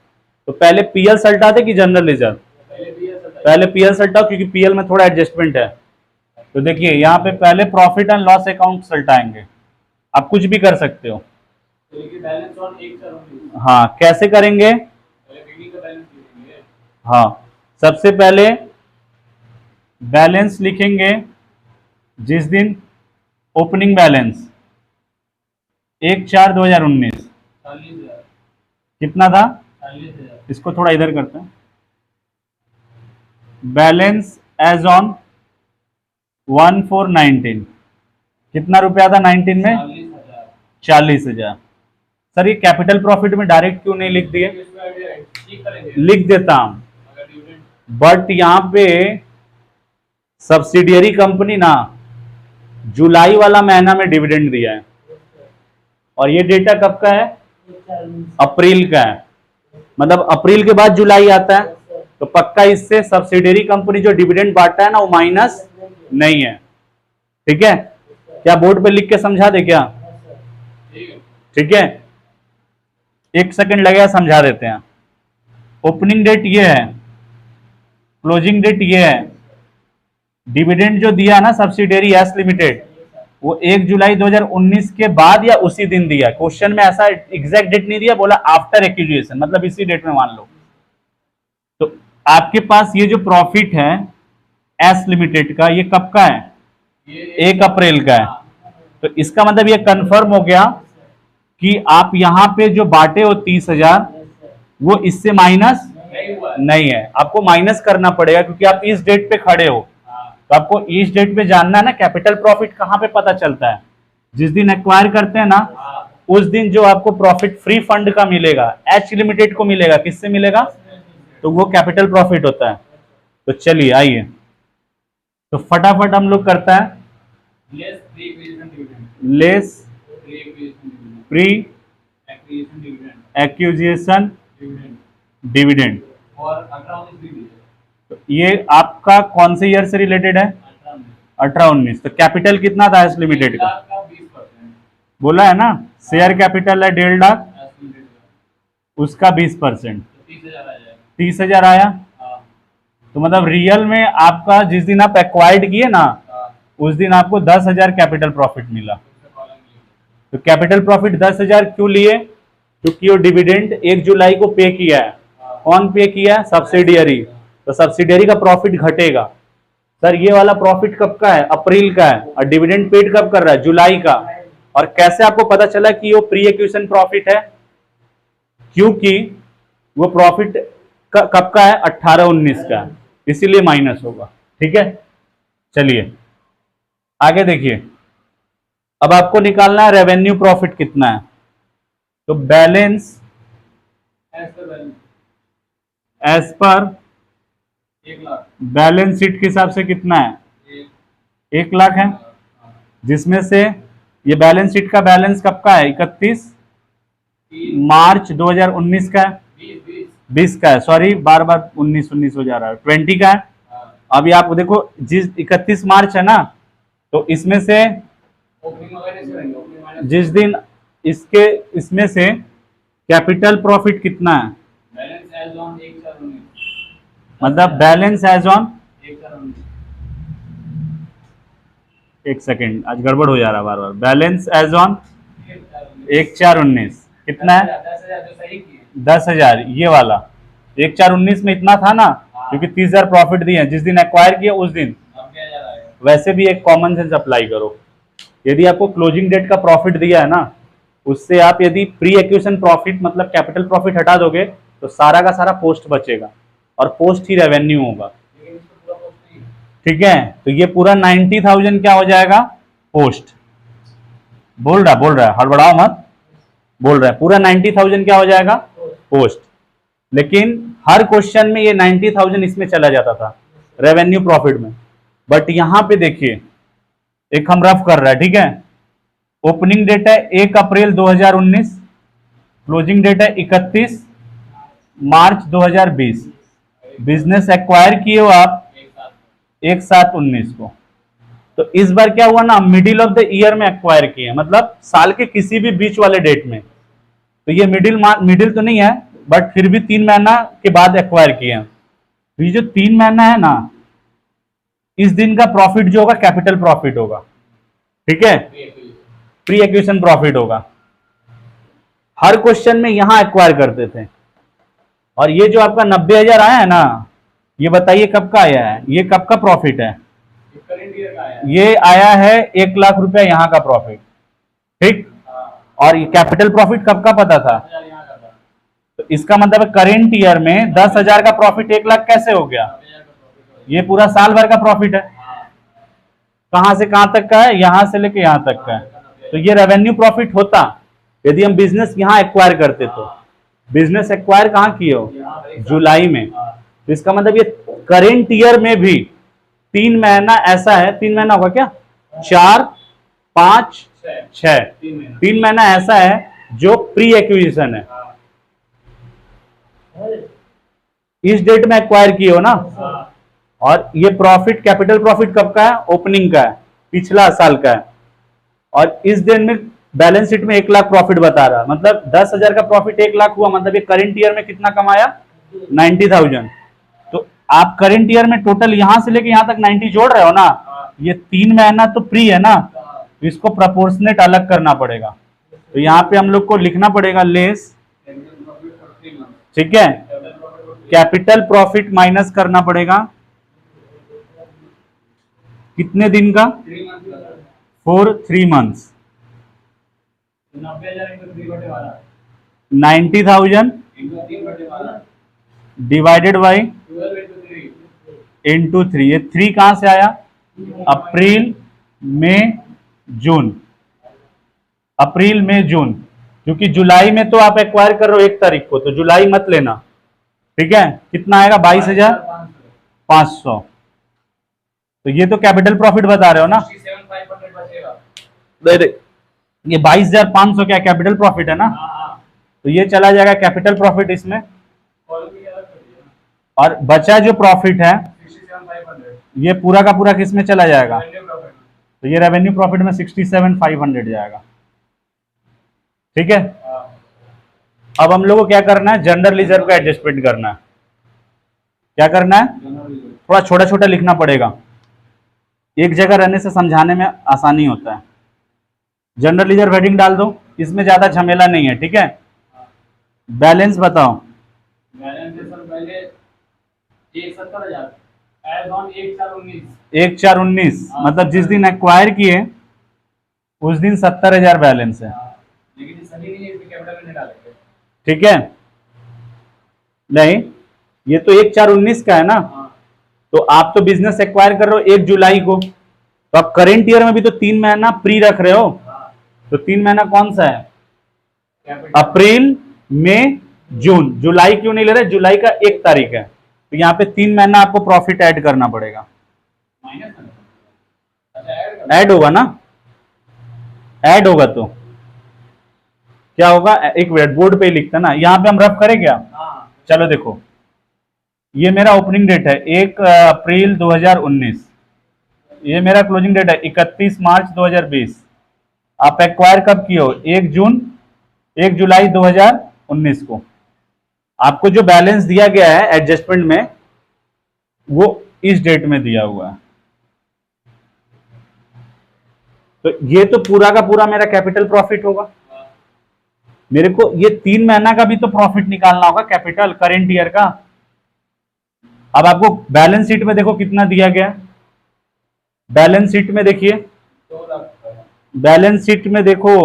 तो पहले पीएल सल्टाते कि जनरल रिजर्व? पहले पीएल सल्टाओ, क्योंकि पीएल में थोड़ा एडजस्टमेंट है। तो देखिए यहाँ पे पहले प्रॉफिट एंड लॉस अकाउंट सल्टाएंगे, आप कुछ भी कर सकते हो। बैलेंस ऑन एक सर, हाँ, कैसे करेंगे? पहले बिगनिंग का बैलेंस लिखेंगे। हाँ, सबसे पहले बैलेंस लिखेंगे जिस दिन ओपनिंग बैलेंस 1/4/2019 40,000, कितना था, 40,000, इसको थोड़ा इधर करते हैं। बैलेंस एज ऑन 1/4/19 कितना रुपया था 19 में? 40,000। 40,000। सर ये कैपिटल प्रॉफिट में डायरेक्ट क्यों नहीं लिख दिए? ठीक करेंगे, लिख देता हूं, अगर डिविडेंड बट यहाँ पे सब्सिडियरी कंपनी ना जुलाई वाला महीना में डिविडेंड दिया है, और ये डेटा कब का है? अप्रैल का है, मतलब अप्रैल के बाद जुलाई आता है, तो पक्का इससे सब्सिडियरी कंपनी जो डिविडेंड बांटा है ना वो माइनस नहीं है। ठीक है, क्या बोर्ड पे लिख के समझा दे क्या? ठीक है, 1 सेकंड लगेगा, समझा देते हैं। ओपनिंग डेट ये है, क्लोजिंग डेट ये है, डिविडेंड जो दिया ना सब्सिडियरी एस लिमिटेड वो 1 जुलाई 2019 के बाद या उसी दिन दिया। क्वेश्चन में ऐसा एग्जैक्ट डेट नहीं दिया, बोला आफ्टर एक्विजिशन, मतलब इसी डेट में मान लो। तो आपके पास ये जो प्रॉफिट है एस लिमिटेड का, ये कब का है? 1 अप्रैल का है। तो इसका मतलब ये कंफर्म हो गया कि आप यहां पे जो बांटे हो 30,000 वो इससे माइनस नहीं है, आपको माइनस करना पड़ेगा क्योंकि आप इस डेट पे खड़े हो। तो आपको इस डेट पे जानना है ना, कैपिटल प्रॉफिट कहां पे पता चलता है? जिस दिन एक्वायर करते हैं ना उस दिन जो आपको प्रॉफिट फ्री फंड का मिलेगा, एच लिमिटेड को मिलेगा, किससे मिलेगा? तो वो कैपिटल प्रॉफिट होता है। तो चलिए आइए, तो फटाफट हम लोग करता है less pre acquisition dividend, less pre acquisition dividend, pre acquisition dividend, acquisition dividend dividend. और 18-19 भी दिए, तो ये आपका कौन से ईयर से रिलेटेड है? 18-19। तो कैपिटल कितना था एस लिमिटेड का? 20%, बोला है ना, शेयर कैपिटल है 1.5 लाख, एस लिमिटेड का, उसका 20%, तो 30,000 आ जाएगा। 30,000 आया। हाँ, तो मतलब रियल में आपका जिस दिन आप एक्वायर्ड किए ना हाँ, उस दिन आपको 10,000 कैपिटल प्रॉफिट मिला। उसका कॉलम लिखो। तो कैपिटल प्रॉफिट 10,000 क्यों लिए? क्योंकि वो डिविडेंड 1 जुलाई को पे किया है। कौन पे किया? सब्सिडियरी। तो सब्सिडियरी का प्रॉफिट घटेगा। सर ये वाला प्रॉफिट कब का है? अप्रैल का है, और डिविडेंड पेड कब कर रहा है? जुलाई का। और कैसे आपको पता चला कि वो प्री एक्विजिशन प्रॉफिट है? क्योंकि वो प्रॉफिट कब का है? 18-19 का, इसीलिए माइनस होगा। ठीक है, चलिए आगे देखिए। अब आपको निकालना है रेवेन्यू प्रॉफिट कितना है। तो बैलेंस एस पर बैलेंस एज पर 1 लाख, बैलेंस शीट के हिसाब से कितना है? 1 लाख है, जिसमें से ये बैलेंस शीट का बैलेंस कब का है? 31 मार्च 2019 का है, 20 का है, सॉरी बार बार 19 हो जा रहा है, 20 का है। अभी आप देखो जिस 31 मार्च है ना, तो इसमें से ओपनिंग वगैरह से रहेंगे, ओपनिंग माइनस जिस दिन इसमें से कैपिटल प्रॉफिट कितना है? बैलेंस एज ऑन 1/4/19, मतलब बैलेंस एज ऑन 1/4/19, एक सेकेंड, आज गड़बड़ हो जा रहा है बार बार। बैलेंस एज ऑन 1/4/19 कितना है? 10,000 जो सही किए 10,000। ये वाला 1/4/19 में इतना था ना, क्योंकि 30,000 प्रॉफिट दिए हैं जिस दिन एक्वायर किया उस दिन। 90,000 आएगा। वैसे भी एक कॉमन सेंस अप्लाई करो, यदि आपको क्लोजिंग डेट का प्रॉफिट दिया है ना, उससे आप यदि प्री एक्विजिशन प्रॉफिट मतलब कैपिटल प्रॉफिट हटा दोगे तो सारा का सारा पोस्ट बचेगा, और पोस्ट ही रेवेन्यू होगा। लेकिन इसको पूरा पोस्ट नहीं है। ठीक है, तो ये पूरा 90,000 क्या हो जाएगा? पोस्ट। बोल रहा है, हड़बड़ाओ मत, बोल रहा है पूरा 90,000 क्या हो जाएगा? पोस्ट। लेकिन हर क्वेश्चन में ये 90,000 इसमें चला जाता था रेवेन्यू प्रॉफिट में, बट यहां पे देखिए एक हम रफ कर रहा है, ठीक है। ओपनिंग डेट है 1 अप्रैल 2019, क्लोजिंग डेट है 31 मार्च 2020। बिजनेस एक्वायर किए हो आप 1/7/19 को। तो इस बार क्या हुआ ना, मिडिल ऑफ द ईयर में एक्वायर किए, मतलब साल के किसी भी बीच वाले डेट में। तो ये मिडिल तो नहीं है, बट फिर भी 3 महीना के बाद एक्वायर किए हैं। तो ये जो 3 महीना है ना, इस दिन का प्रॉफिट जो होगा कैपिटल प्रॉफिट होगा, ठीक है, प्री एक्विजिशन प्रॉफिट होगा। हर क्वेश्चन में यहां एक्वायर करते थे। और ये जो आपका 90,000 आया है ना, ये बताइए कब का आया है? ये कब का प्रॉफिट है? करंट ईयर का आया। ये आया है 1,00,000 रुपया यहाँ का प्रॉफिट, ठीक। और ये कैपिटल प्रॉफिट कब का पता था? 10,000 यहाँ का था। तो इसका मतलब करेंट ईयर में 10,000 का प्रॉफिट 1,00,000 कैसे हो गया? 90,000 का प्रॉफिट ये पूरा साल भर का प्रॉफिट है। कहां से कहां तक का है? यहां से लेके यहां तक का है। तो ये रेवेन्यू प्रॉफिट होता यदि हम बिजनेस यहां एक्वायर करते। तो बिजनेस एक्वायर कहां किए हो? जुलाई में। तो इसका मतलब ये करेंट ईयर में भी 3 महीना ऐसा है, 3 महीना होगा क्या? 4, 5, 6, 3 महीना ऐसा है जो प्री एक्विजिशन है। इस डेट में एक्वायर किए हो ना। और ये प्रॉफिट कैपिटल प्रॉफिट कब का है? ओपनिंग का है, पिछला साल का है। और इस दिन में बैलेंस शीट में 1,00,000 प्रॉफिट बता रहा, मतलब 10,000 का प्रॉफिट 1,00,000 हुआ, मतलब ये करंट ईयर में कितना कमाया? 90,000। तो आप करंट ईयर में टोटल यहां से लेके यहां तक 90 जोड़ रहे हो ना, ये 3 महीना तो प्री है ना, तो इसको प्रपोर्शनेट अलग करना पड़ेगा। तो यहाँ पे हम लोग को लिखना पड़ेगा लेस, ठीक है, कैपिटल प्रॉफिट माइनस करना पड़ेगा कितने दिन का? 4 3 months. 90,000 into 3/12 90,000 into 3/12 divided by 12 into 3। ये 3 कहां से आया? अप्रैल मई जून, अप्रैल मई जून। क्योंकि जुलाई में तो आप एक्वायर कर रहे हो 1 तारीख को, तो जुलाई मत लेना, ठीक है। कितना आएगा? 22,500। तो ये तो कैपिटल प्रॉफिट बता रहे हो ना। 67,500 बचेगा। ये 22,500 क्या कैपिटल प्रॉफिट है ना। तो ये चला जाएगा कैपिटल प्रॉफिट इसमें, कॉलम भी अलग कर दिया। और बचा जो प्रॉफिट है 67,500 ये पूरा का पूरा किस में चला जाएगा? Revenue profit. तो ये रेवेन्यू प्रॉफिट में 67,500 जाएगा, ठीक है। अब हम लोग को क्या करना है? जनरल रिजर्व का एडजस्टमेंट करना है। क्या करना है? थोड़ा छोटा छोटा लिखना पड़ेगा, एक जगह रहने से समझाने में आसानी होता है। जनरल रिजर्व हेडिंग डाल दो, इसमें ज्यादा झमेला नहीं है, ठीक है। बैलेंस बताओ। बैलेंस है सर पहले 170,000 एज ऑन 1/4/19। 1/4/19 मतलब जिस दिन एक्वायर किए उस दिन 70,000 बैलेंस है, लेकिन ये सभी नहीं है, इसमें कैपिटल में नहीं डालेंगे। ठीक है। नहीं, ये तो 1/4/19 का है ना। तो आप तो बिजनेस एक्वायर कर रहे हो 1 जुलाई को, तो आप करेंट ईयर में भी तो 3 महीना प्री रख रहे हो। तो 3 महीना कौन सा है? अप्रैल मई जून। जुलाई क्यों नहीं ले रहे? जुलाई का 1 तारीख है, तो यहाँ पे 3 महीना आपको प्रॉफिट ऐड करना पड़ेगा। माइनस अच्छा ऐड होगा ना, ऐड होगा तो क्या होगा? एक मिनट, बोर्ड पे ही लिखता ना, यहाँ पे हम रफ करें क्या? चलो देखो, ये मेरा ओपनिंग डेट है 1 अप्रैल 2019, ये मेरा क्लोजिंग डेट है 31 मार्च 2020। आप एक्वायर कब किए हो? 1 जुलाई 2019 को। आपको जो बैलेंस दिया गया है एडजस्टमेंट में वो इस डेट में दिया हुआ है। तो ये तो पूरा का पूरा मेरा कैपिटल प्रॉफिट होगा। मेरे को ये 3 महीना का भी तो प्रॉफिट निकालना होगा, कैपिटल करेंट ईयर का। अब आपको बैलेंस शीट में देखो कितना दिया गया, बैलेंस शीट में देखिए, 2 लाख बैलेंस शीट में देखो,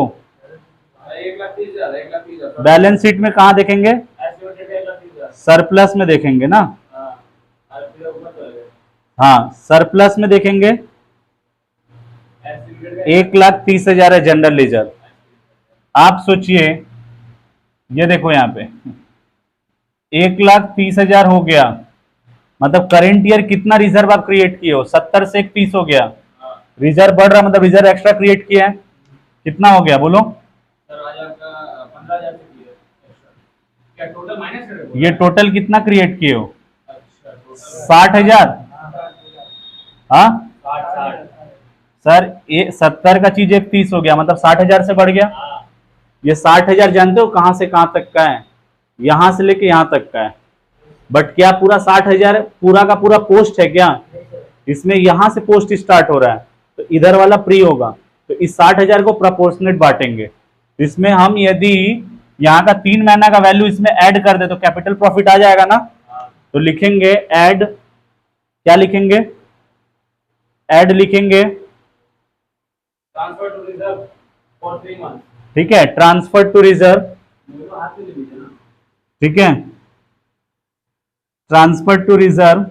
1,30,000 1,30,000 बैलेंस शीट में कहाँ देखेंगे, एस्टिमेटेड 1,30,000। सरप्लस में देखेंगे ना। हाँ, और फिर ऊपर चले गए हाँ, सरप्लस में देखेंगे, एस्टिमेटेड 1,30,000 है जनरल लेजर। आप सोचिए, ये देखो यहाँ पे 1,30,000 हो गया, मतलब करेंट ईयर कितना रिजर्व आप क्रिएट किए हो, 70 से 30 हो गया। रिजर्व बढ़ रहा, मतलब रिजर्व एक्स्ट्रा क्रिएट किया है, कितना हो गया बोलो। सर 15,000 से किया क्या टोटल माइनस करेगा? ये टोटल कितना क्रिएट किए हो, अच्छा टोटल 60,000। हाँ 60 सर, ये 70 का चीज 30 हो गया, मतलब 60,000 से बढ़ गया। ये 60,000 जानते हो कहां से कहां तक का है, यहां से लेके यहां तक का है। बट क्या पूरा 60,000 पूरा का पूरा पोस्ट है क्या, इसमें यहां से पोस्ट स्टार्ट हो रहा है, तो इधर वाला प्री होगा। तो इस 60,000 को प्रोपोर्शनेट बांटेंगे। इसमें हम यदि यहाँ का 3 महीना का वैल्यू इसमें ऐड कर दे तो कैपिटल प्रॉफिट आ जाएगा ना। तो लिखेंगे ऐड, क्या लिखेंगे, ऐड लिखेंगे, transfer to reserve for 3 month. ठीक है, ट्रांसफर टू रिजर्व, मेरे को हाथ में ले लीजिए ना। ठीक है, transfer to reserve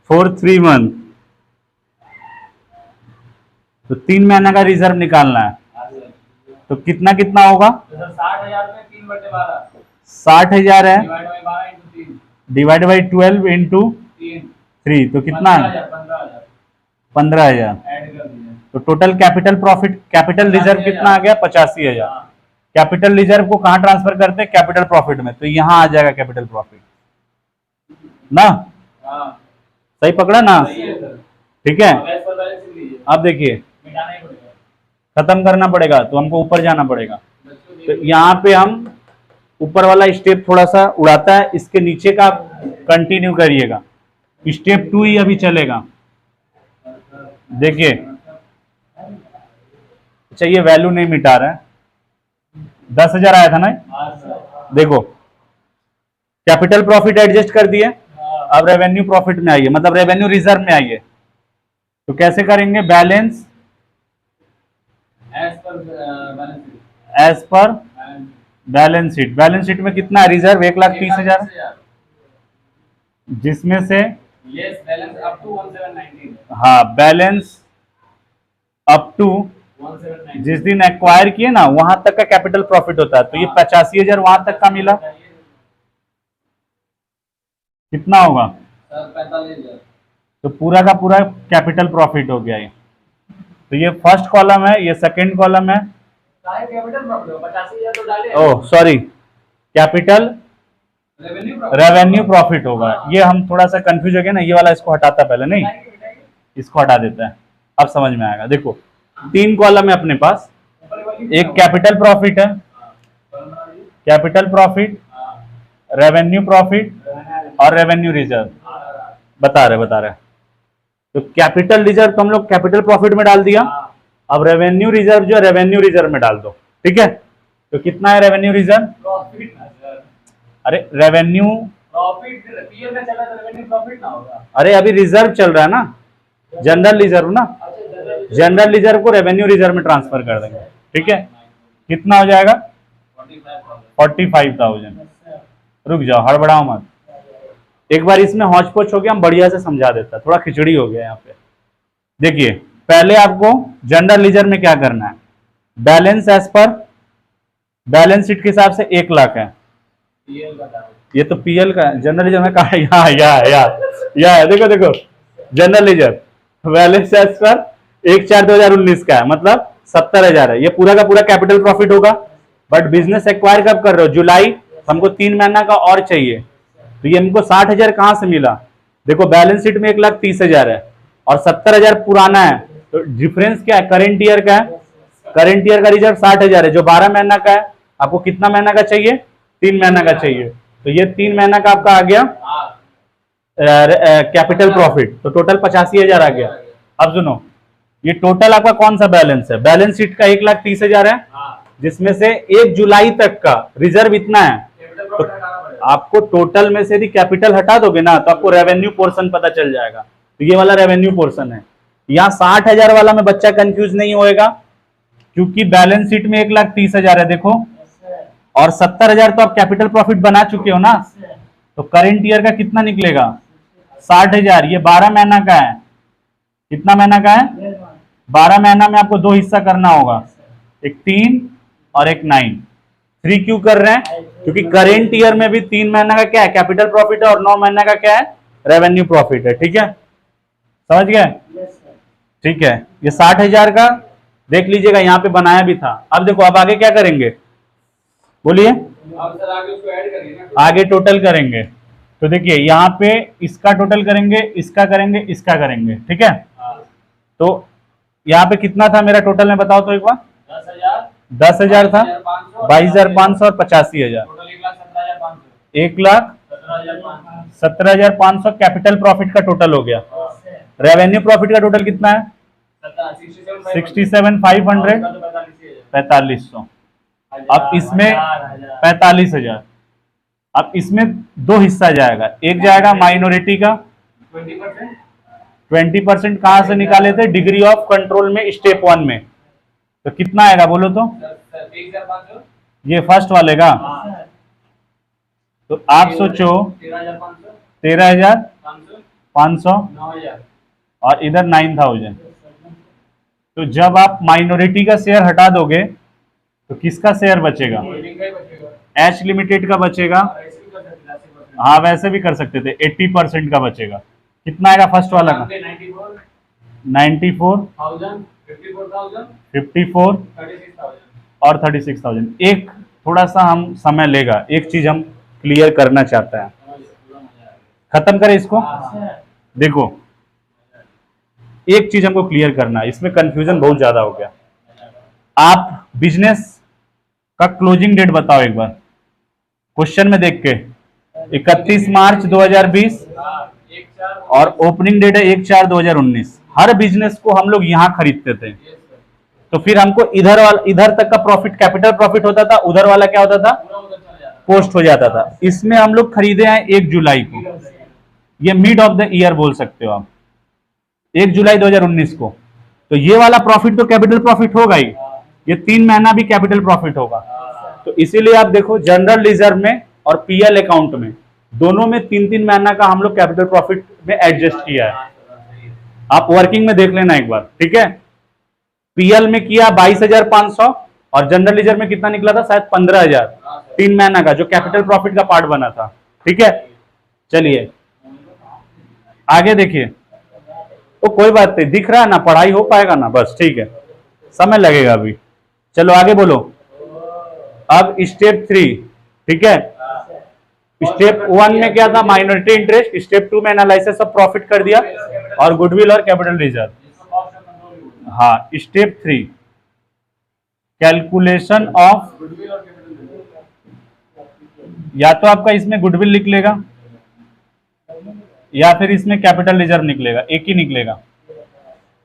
for 3 month. तो 3 महीना का रिजर्व निकालना है, तो कितना कितना होगा, तो सर 60,000 में 3/12 60,000 है, divide by 12 into 3 divide by 12 into 3 3, तो कितना है 15,000 15,000। ऐड कर दीजिए। तो total capital profit, capital reserve कितना आ गया 85,000। हाँ, कैपिटल रिजर्व को कहां ट्रांसफर करते हैं, कैपिटल प्रॉफिट में, तो यहां आ जाएगा कैपिटल प्रॉफिट ना। हाँ, सही पकड़ा ना, सही है सर। ठीक है। अब एज पर बैलेंस शीट लीजिए, अब देखिए मिटाना ही पड़ेगा। खत्म करना पड़ेगा, तो हमको ऊपर जाना पड़ेगा। बच्चों तो देखिए, यहाँ पे हम ऊपर वाला स्टेप थोड़ा सा उड़ाता है, इसके नीचे का कंटिन्यू करिएगा। स्टेप 2 ही अभी चलेगा। देखिए, अच्छा ये वैल्यू नहीं मिटा रहा है, 10,000 आया था ना। हाँ सर। देखो कैपिटल प्रॉफिट एडजस्ट कर दिए, हाँ, अब रेवेन्यू प्रॉफिट में आइए, मतलब रेवेन्यू रिजर्व में आइए। तो कैसे करेंगे, balance as per balance sheet as per and balance sheet. Balance sheet में कितना है रिजर्व, 1,30,000, जिसमें से लेस बैलेंस अप टू 1719 हाँ बैलेंस अप टू 1719 जिस दिन एक्वायर किए ना वहां तक का कैपिटल प्रॉफिट होता है। तो ये 85,000 वहां तक का मिला, कितना होगा, सर 45,000 तो पूरा का पूरा कैपिटल प्रॉफिट हो गया ये। तो ये फर्स्ट कॉलम है, ये सेकंड कॉलम है। सारे कैपिटल प्रॉफिट 85,000 तो डाले, oh sorry, capital revenue profit होगा। ये हम थोड़ा सा कंफ्यूज हो गए ना, ये वाला इसको हटाता पहले, नहीं इसको हटा देता है, अब समझ में आएगा। देखो 3 कॉलम है अपने पास, एक कैपिटल प्रॉफिट है, कैपिटल प्रॉफिट, रेवेन्यू प्रॉफिट और रेवेन्यू रिजर्व। बता रहे तो कैपिटल रिजर्व तो हम लोग कैपिटल प्रॉफिट में डाल दिया। अब रेवेन्यू रिजर्व जो है रेवेन्यू रिजर्व में डाल दो, ठीक है। तो कितना है रेवेन्यू रिजर्व, प्रॉफिट ना सर, अरे रेवेन्यू, प्रॉफिट पीएल में चला तो रेवेन्यू प्रॉफिट ना होगा। अरे अभी रिजर्व चल रहा है ना, जनरल रिजर्व ना, अच्छा जनरल जनरल रिजर्व को रेवेन्यू रिजर्व में ट्रांसफर कर देंगे, ठीक है। कितना हो जाएगा 45,000। रुक जाओ, हड़बड़ाओ मत, एक बार इसमें हौच पौच हो गया, हम बढ़िया से समझा देता है, थोड़ा खिचड़ी हो गया यहाँ पे। देखिए पहले आपको जनरल लेजर में क्या करना है, balance as per balance sheet के हिसाब से 1 लाख है, पीएल का डालो, ये तो पीएल का जनरल लेजर में कहा, यहाँ देखो देखो जनरल लेजर बैलेंस एज पर 1/4/2019 का है, मतलब 70,000 है। ये पूरा का पूरा कैपिटल प्रॉफिट होगा। बट बिजनेस एक्वायर कब कर रहे हो, जुलाई, हमको 3 महीना का और चाहिए। तो ये हमको 60,000 कहां से मिला, देखो बैलेंस शीट में 1,30,000 है और 70,000 पुराना है, तो डिफरेंस क्या है, करेंट ईयर का है। करेंट ईयर का रिजर्व 60,000 है जो 12 महीना का है। आपको कितना महीना का चाहिए, 3 महीना का चाहिए। तो ये 3 महीना का आपका आ गया कैपिटल प्रॉफिट, तो टोटल 85,000 आ गया। अब सुनो, ये टोटल आपका कौन सा बैलेंस है? बैलेंस शीट का 1,30,000 है, जिसमें से 1 जुलाई तक का रिजर्व इतना है। तो आपको टोटल में से यदि कैपिटल हटा दोगे ना तो आपको रेवेन्यू पोर्शन पता चल जाएगा। तो ये वाला रेवेन्यू पोर्शन है। यहाँ 60,000 वाला में बच्चा कंफ्यूज नहीं होएगा, क्योंकि बैलेंस शीट में 1,30,000 है देखो, और 70,000 तो आप कैपिटल प्रॉफिट बना चुके हो ना। तो करेंट ईयर का कितना निकलेगा? 60,000। ये 12 महीना का है। कितना महीना का है? 12 महीना में आपको 2 हिस्सा करना होगा, एक 3 और एक 9। 3 क्यों कर रहे हैं? क्योंकि करेंट ईयर में भी 3 महीना का क्या है? कैपिटल प्रॉफिट है, और 9 महीना का क्या है? रेवेन्यू प्रॉफिट है। ठीक है, समझ गए? ठीक है, ये 60,000 का देख लीजिएगा, यहाँ पे बनाया भी था। अब देखो, अब आगे क्या करेंगे बोलिए? आगे उसको ऐड करिए ना, आगे टोटल करेंगे। तो देखिए यहाँ पे इसका टोटल करेंगे, इसका करेंगे, इसका करेंगे। ठीक है, तो यहाँ पे कितना था मेरा टोटल में बताओ तो एक बार? 10,000 था, 22,500 और 85,000। 1,17,500 कैपिटल प्रॉफिट का टोटल हो गया। रेवेन्यू प्रॉफिट का टोटल कितना है? 67,500, 4500। अब इसमें 45,000। अब इसमें 2 हिस्सा जाएगा, एक जाएगा माइनॉरिटी का 20%। कहां से निकाले थे? डिग्री ऑफ कंट्रोल में स्टेप 1 में। तो कितना आएगा बोलो तो? ये फर्स्ट वाले का। तो आप सोचो 13,500 और इधर 9,000। तो जब आप माइनॉरिटी का शेयर हटा दोगे तो किसका शेयर बचेगा? एच लिमिटेड का बचेगा। हाँ, वैसे भी कर सकते थे, 80% का बचेगा। कितना आएगा फर्स्ट वाला का? 94,000, 54 और 36,000। एक थोड़ा सा हम समय लेगा, एक चीज हम क्लियर करना चाहता है। खत्म करें इसको? देखो, एक चीज हमको क्लियर करना है, इसमें कंफ्यूजन बहुत ज्यादा हो गया। आप बिजनेस का क्लोजिंग डेट बताओ एक बार, क्वेश्चन में देख के। 31 मार्च 2020 और ओपनिंग डेट है 1/4/2019। हर बिजनेस को हम लोग यहाँ खरीदते थे, तो फिर हमको इधर तक का प्रॉफिट कैपिटल प्रॉफिट होता था, उधर वाला क्या होता था? पोस्ट हो जाता था। इसमें हम लोग खरीदे हैं 1 जुलाई को, ये मिड ऑफ द ईयर बोल सकते हो आप, 1 जुलाई 2019 को। तो ये वाला प्रॉफिट तो कैपिटल प्रॉफिट होगा ही, ये 3 महीना भी कैपिटल प्रॉफिट होगा। तो इसीलिए आप देखो, जनरल रिजर्व में और पीएल अकाउंट में दोनों में 3-3 महीना का हम लोग कैपिटल प्रॉफिट में एडजस्ट किया है। आप वर्किंग में देख लेना एक बार, ठीक है? पीएल में किया 22,500 और जनरल रिजर्व में कितना निकला था? शायद 15,000, 3 महीना का, जो कैपिटल प्रॉफिट का पार्ट बना था। ठीक है, चलिए आगे देखिए। तो कोई बात नहीं, दिख रहा है ना, पढ़ाई हो पाएगा ना, बस ठीक है, समय लगेगा अभी। चलो आगे बोलो। अब स्टेप 3, ठीक है? स्टेप 1 में क्या था? Minority interest. स्टेप 2 में एनालिसिस ऑफ प्रॉफिट कर दिया और गुडविल और कैपिटल रिजर्व। हाँ, स्टेप 3 कैलकुलेशन ऑफ, या तो आपका इसमें गुडविल निकलेगा या फिर इसमें कैपिटल रिजर्व निकलेगा, एक ही निकलेगा।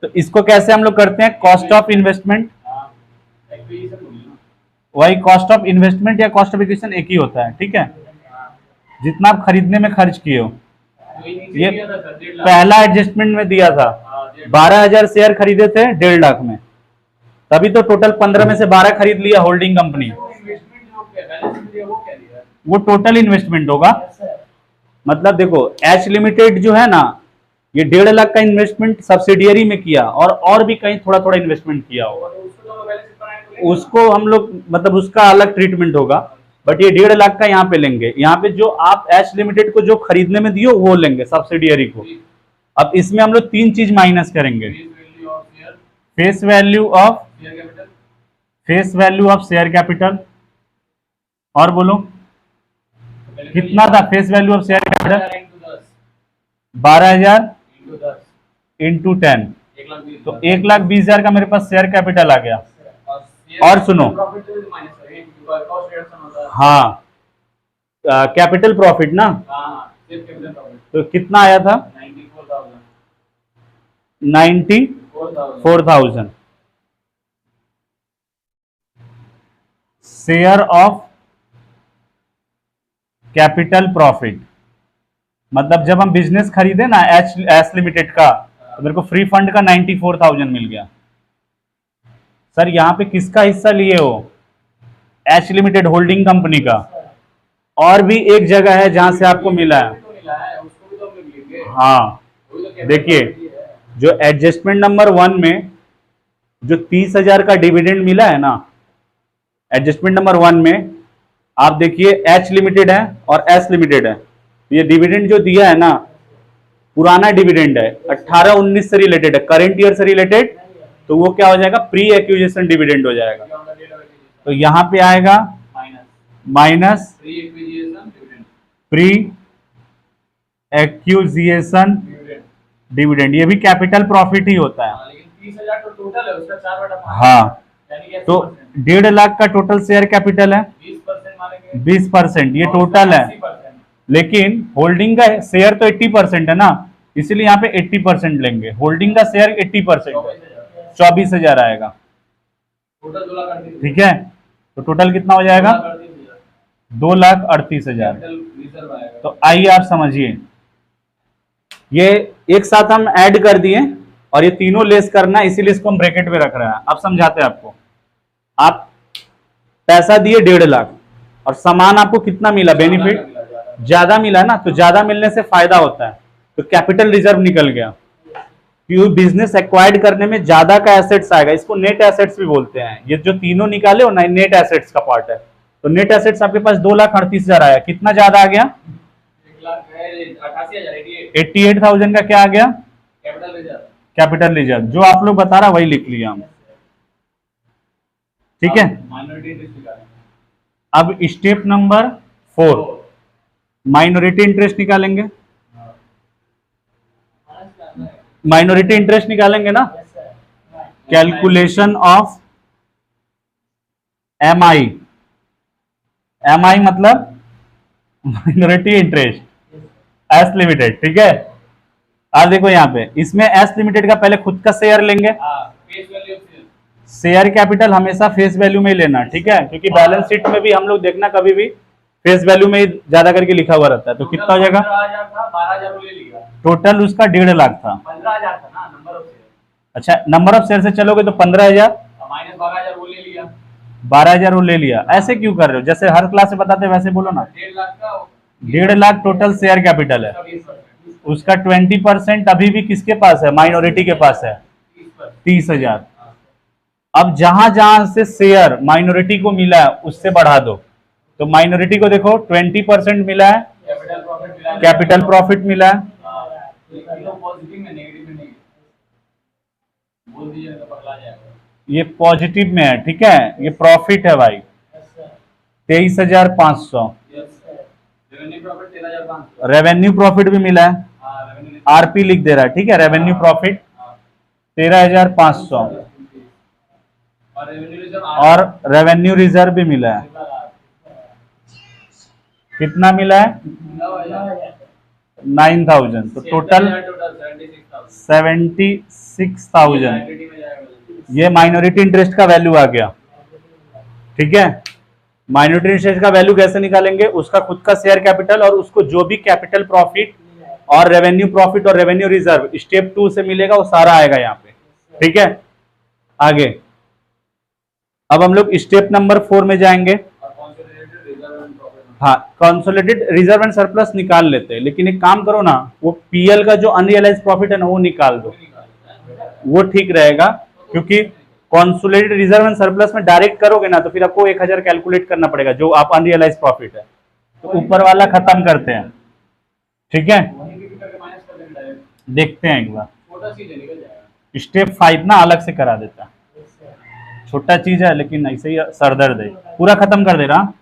तो इसको कैसे हम लोग करते हैं? कॉस्ट ऑफ इन्वेस्टमेंट, वही कॉस्ट ऑफ इन्वेस्टमेंट या कॉस्ट ऑफ एक्विजिशन एक ही होता है। ठीक है, जितना आप खरीदने में खर्च किए हो। ये पहला एडजस्टमेंट में दिया था, 12,000 शेयर खरीदे थे 1.5 लाख में, तभी तो टोटल 15 में से 12 खरीद लिया होल्डिंग कंपनी। वो टोटल इन्वेस्टमेंट होगा। मतलब देखो, एच लिमिटेड जो है ना, ये 1.5 लाख का इन्वेस्टमेंट सब्सिडियरी में किया और भी कहीं थोड़ा थोड़ा इन्वेस्टमेंट किया होगा, उसको हम लोग मतलब उसका अलग ट्रीटमेंट होगा। बट ये 1.5 लाख का यहाँ पे लेंगे। यहाँ पे जो आप एच लिमिटेड को जो खरीदने में दियो वो लेंगे सब्सिडियरी को। अब इसमें हम लोग 3 चीज माइनस करेंगे। Face value of share capital, और बोलो कितना था face value of share capital? 12,000 into 10, तो 1,20,000 का मेरे पास शेयर कैपिटल आ गया। और सुनो, हाँ, कैपिटल प्रॉफिट ना, तो कितना आया था? 94,000 शेयर ऑफ कैपिटल प्रॉफिट। मतलब जब हम बिजनेस खरीदे ना एस लिमिटेड का, तो मेरे को फ्री फंड का 94,000 मिल गया। सर यहां पे किसका हिस्सा लिए हो? एच लिमिटेड होल्डिंग कंपनी का। और भी एक जगह है जहां से आपको मिला है। हाँ देखिए, जो एडजस्टमेंट नंबर 1 में जो 30,000 का डिविडेंड मिला है ना, एडजस्टमेंट नंबर 1 में आप देखिए एच लिमिटेड है और एस लिमिटेड है। ये डिविडेंड जो दिया है ना, पुराना डिविडेंड है, 18-19 से रिलेटेड है, करंट ईयर से रिलेटेड, तो वो क्या हो जाएगा? प्री एक्विजिशन डिविडेंड हो जाएगा। तो यहां पे आएगा माइनस प्री एक्विजिशन डिविडेंड। ये भी कैपिटल प्रॉफिट ही होता है। लेकिन 30,000 तो टोटल है, उसका 4/5। हाँ, यानी कि तो 1.5 लाख का टोटल शेयर कैपिटल है, 20% मानेंगे, 20% ये टोटल है। 80%। लेकिन होल्डिंग का शेयर तो 80% है ना, इसलिए यहाँ पे 80% लेंगे। होल्डिंग का शेयर 80% है, 24,000 आएगा। टोटल 2,38,000। ठीक है, तो टोटल कितना हो जाएगा? 2,38,000। रिजर्व आएगा। तो आइए आप समझिए, ये एक साथ हम ऐड कर दिए और ये तीनों लेस करना है, इसीलिए इसको हम ब्रैकेट में रख रहे हैं। अब समझाते हैं आपको। आप पैसा दिए 1.5 लाख और सामान आपको कितना मिला? बेनिफिट ज्यादा मिला ना, तो ज्यादा मिलने से फायदा होता है, तो कैपिटल रिजर्व निकल गया। क्यों? बिजनेस एक्वायर्ड करने में ज्यादा का एसेट्स आएगा, इसको नेट एसेट्स भी बोलते हैं। ये जो तीनों निकाले हो ना, नेट एसेट्स का पार्ट है। तो नेट एसेट्स आपके पास 2,38,000 आया। कितना ज्यादा आ गया? 88,000 का क्या आ गया? Capital reserve. Capital reserve. जो आप लोग बता रहा वही लिख लिया हम। ठीक है, माइनॉरिटी इंटरेस्ट निकालेंगे। अब स्टेप नंबर 4 माइनॉरिटी इंटरेस्ट निकालेंगे। माइनॉरिटी इंटरेस्ट निकालेंगे ना, कैलकुलेशन ऑफ MI। MI मतलब माइनॉरिटी इंटरेस्ट एस लिमिटेड। ठीक है, आज देखो यहाँ पे इसमें एस लिमिटेड का पहले खुद का शेयर लेंगे। फेस वैल्यू शेयर कैपिटल हमेशा फेस वैल्यू में ही लेना, ठीक है, क्योंकि बैलेंस शीट में भी हम लोग देखना कभी भी फेस वैल्यू में ही ज्यादा करके लिखा हुआ रहता है। तो कितना हो जाएगा? 15,000 था, 12,000 ले लिया। टोटल उसका 1.5 लाख था। 15,000 था ना नंबर ऑफ शेयर। अच्छा, नंबर ऑफ शेयर से चलोगे तो 15,000 माइनस 12,000 वो ले लिया। 12,000 वो ले लिया। ऐसे क्यों कर रहे हो? जैसे हर क्लास से बताते वैसे बोलो ना। 1.5 लाख का 1.5 लाख टोटल शेयर कैपिटल है, 20%। उसका 20% अभी भी किसके पास है? माइनॉरिटी के पास है, 30,000। अब जहां जहां से शेयर माइनॉरिटी को मिला है उससे बढ़ा दो। तो माइनॉरिटी को देखो 20% मिला है, कैपिटल प्रॉफिट मिला। कैपिटल प्रॉफिट मिला है, पॉजिटिव में नेगेटिव में नहीं बोल दीजिए तो पकड़ा जाएगा। ये पॉजिटिव में है। ठीक है, ये प्रॉफिट है भाई 23,500। Revenue profit 13,500। रेवेन्यू प्रॉफिट भी मिला है, रेवेन्यू आरपी लिख दे रहा है। ठीक है, रेवेन्यू प्रॉफिट 13,500 और रेवेन्यू रिजर्व और रेवेन्यू रिजर्व भी मिला है। कितना मिला है? 9,000। तो टोटल 76,000 ये माइनॉरिटी इंटरेस्ट का वैल्यू आ गया। ठीक है, माइनॉरिटी इंटरेस्ट का वैल्यू कैसे निकालेंगे? उसका खुद का शेयर कैपिटल और उसको जो भी कैपिटल प्रॉफिट और रेवेन्यू रिजर्व स्टेप 2 से मिलेगा वो सारा आएगा यहाँ पे। ठीक है, आगे अब हम लोग स्टेप नंबर 4 में जाएंगे। हाँ, कंसोलिडेटेड रिजर्व एंड सरप्लस निकाल लेते हैं, लेकिन एक काम करो ना, वो पीएल का जो अनरियलाइज प्रॉफिट है ना वो निकाल दो, वो ठीक रहेगा। क्योंकि कंसोलिडेटेड रिजर्व एंड सरप्लस में डायरेक्ट करोगे ना तो फिर आपको 1,000 कैलकुलेट करना पड़ेगा, जो आप अनरियलाइज प्रॉफिट है। तो ऊपर वाला खत्म करते हैं। ठीक है, देखते हैं एक बार। स्टेप 5 ना अलग से करा देता है, छोटा चीज है लेकिन ऐसे ही सरदर्द है। पूरा खत्म कर दे रहा।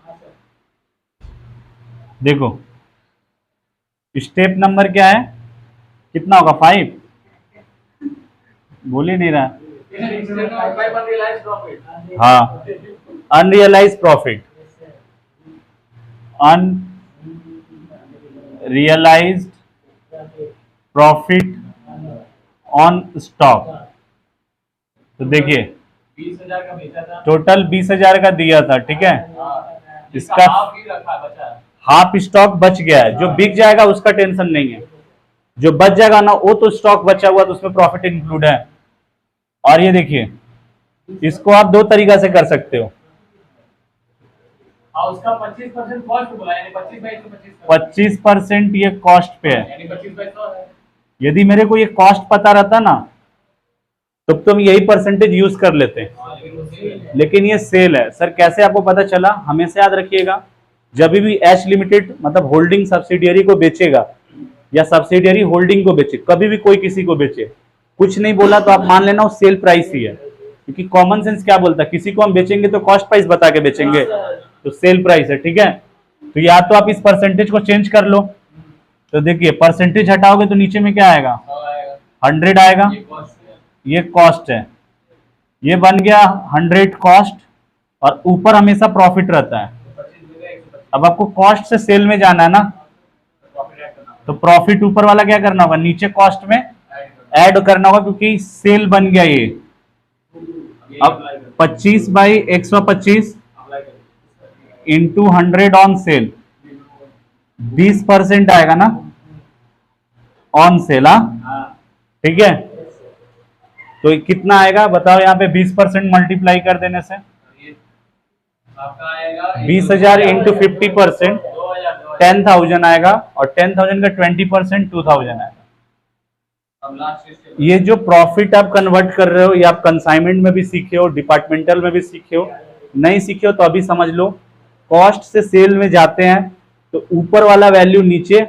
देखो स्टेप नंबर क्या है? कितना होगा? 5 बोल ही नहीं रहा। हाँ, unrealise profit, unrealised profit on stock. तो देखिए 20,000 का बेचा था। टोटल 20,000 का दिया था, ठीक है। इसका हाफ ही रखा बचा। हाफ स्टॉक बच गया है, जो बिक जाएगा उसका टेंशन नहीं है, जो बच जाएगा ना वो तो स्टॉक बचा हुआ तो उसमें प्रॉफिट इंक्लूड है। और ये देखिए इसको आप दो तरीका से कर सकते हो। और उसका 25% कॉस्ट बोला, यानी 25/125। 25% ये कॉस्ट पे है। यानी 25/100 है। यदि मेरे को ये कॉस्ट पता रहता ना तो तुम यही परसेंटेज यूज कर लेते, लेकिन वो सेल है। लेकिन ये सेल है। सर कैसे आपको पता चला? हमेशा याद रखिएगा, जब भी एच लिमिटेड मतलब होल्डिंग सब्सिडियरी को बेचेगा या सब्सिडियरी होल्डिंग को बेचे, कभी भी कोई किसी को बेचे, कुछ नहीं बोला तो आप मान लेना वो सेल प्राइस ही है, क्योंकि कॉमन सेंस क्या बोलता है, किसी को हम बेचेंगे तो कॉस्ट प्राइस बता के बेचेंगे, तो सेल प्राइस है, ठीक है। तो या तो आप इस परसेंटेज को चेंज कर लो, तो देखिए परसेंटेज हटाओगे तो नीचे में क्या आएगा? 100 आएगा। ये कॉस्ट है। ये कॉस्ट है, ये बन गया 100 कॉस्ट, और ऊपर हमेशा प्रॉफिट रहता है। 25 देगा 125। अब आपको कॉस्ट से सेल में जाना है ना, प्रॉफिट ऐड करना। तो प्रॉफिट ऊपर वाला क्या करना होगा? नीचे कॉस्ट में ऐड करना होगा, क्योंकि सेल बन गया ये। अब 25/125 इंटू 100 ऑन सेल, 20% आएगा ना ऑन सेल, हाँ ठीक है। तो कितना आएगा बताओ? यहाँ पे 20% मल्टीप्लाई कर देने से आपका आएगा 20,000 इंटू 50% 10,000 आएगा, और 10,000 का 20% 2,000 आएगा। अब लास्ट स्टेप ये जो प्रॉफिट आप कन्वर्ट कर रहे हो, ये आप कंसाइनमेंट में भी सीखे हो, डिपार्टमेंटल में भी सीखे हो, नहीं सीखे हो तो अभी समझ लो। कॉस्ट से सेल में जाते हैं तो ऊपर वाला वैल्यू नीचे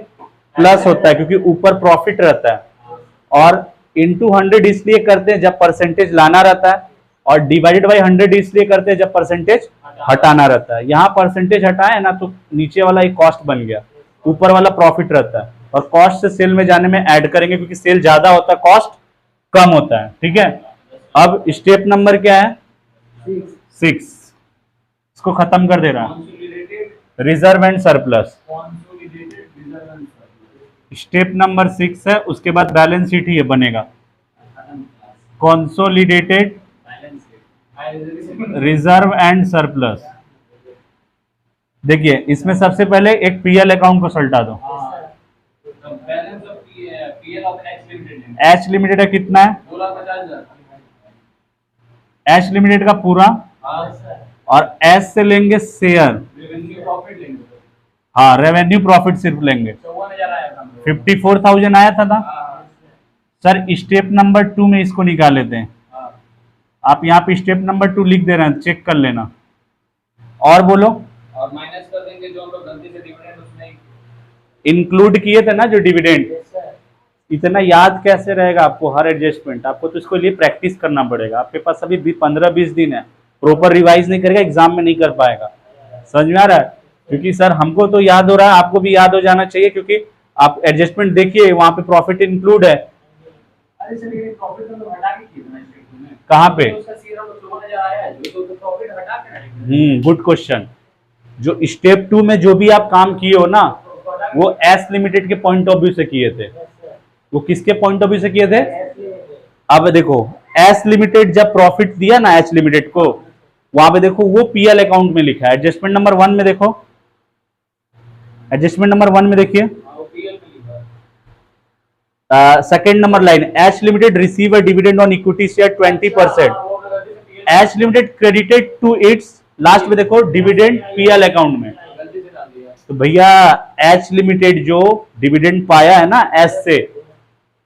प्लस होता है, क्योंकि ऊपर प्रॉफिट रहता है, और इंटू 100 इसलिए करते हैं जब परसेंटेज लाना रहता है, और डिवाइडेड बाई 100 इसलिए करते हैं जब परसेंटेज हटाना रहता है। यहाँ परसेंटेज हटाए ना तो नीचे वाला एक कॉस्ट बन गया, ऊपर वाला प्रॉफिट रहता है, और कॉस्ट से सेल में जाने में ऐड करेंगे, क्योंकि सेल ज्यादा होता है कॉस्ट कम होता है, ठीक है। अब स्टेप नंबर क्या है? 6। इसको खत्म कर दे रहा है, reserve and surplus. Step number 6 है, उसके बाद बैलेंस शीट ही बनेगा, कंसोलिडेटेड रिजर्व एंड सरप्लस। देखिए इसमें सबसे पहले एक पीएल अकाउंट को सल्टा दो। एच लिमिटेड का कितना है? 2,50,000। एच लिमिटेड का पूरा, और एस से लेंगे शेयर, रेवेन्यू प्रॉफिट लेंगे। हाँ रेवेन्यू प्रॉफिट सिर्फ लेंगे। 54,000 आया था। 54,000 आया था ना हाँ, सर। स्टेप नंबर 2 में इसको निकाल लेते हैं। हाँ। आप यहाँ पे स्टेप नंबर 2 लिख दे रहे हैं, चेक कर लेना। और बोलो। और माइनस कर देंगे जो हम लोग गलती से डिविडेंड उसमें इंक्लूड किए थे ना जो डिविडेंड, इतना याद कैसे रहेगा आपको हर एडजस्टमेंट? आपको तो इसको लिए प्रैक्टिस करना पड़ेगा। आपके पास अभी 15-20 दिन है, प्रॉपर रिवाइज नहीं करेगा एग्जाम में नहीं कर पाएगा। समझ में आ रहा है? क्योंकि सर हमको तो याद हो रहा है, आपको भी याद हो जाना चाहिए, क्योंकि आप एडजस्टमेंट देखिए वहां पे प्रॉफिट इंक्लूड है। अरे सर लेकिन प्रॉफिट तो हटा के किया ना स्टेट में। कहाँ पे? तो उसका सीधा तो 54,000 आया है, जो तो प्रॉफिट हटा के गुड क्वेश्चन। जो स्टेप 2 में जो भी आप काम किए हो ना, वो एस लिमिटेड के पॉइंट ऑफ व्यू से किए थे। वो किसके पॉइंट ऑफ व्यू से किए थे? अब देखो एस लिमिटेड जब प्रॉफिट दिया ना एच लिमिटेड को, वहां पे देखो वो पीएल अकाउंट में लिखा है। एडजस्टमेंट नंबर 1 में देखो, एडजस्टमेंट नंबर 1 में देखिए second number line, H limited receive a dividend on equity share 20%। H limited credited to its, last में देखो डिविडेंड पीएल अकाउंट में। तो भैया एच लिमिटेड जो डिविडेंड पाया है ना एस से,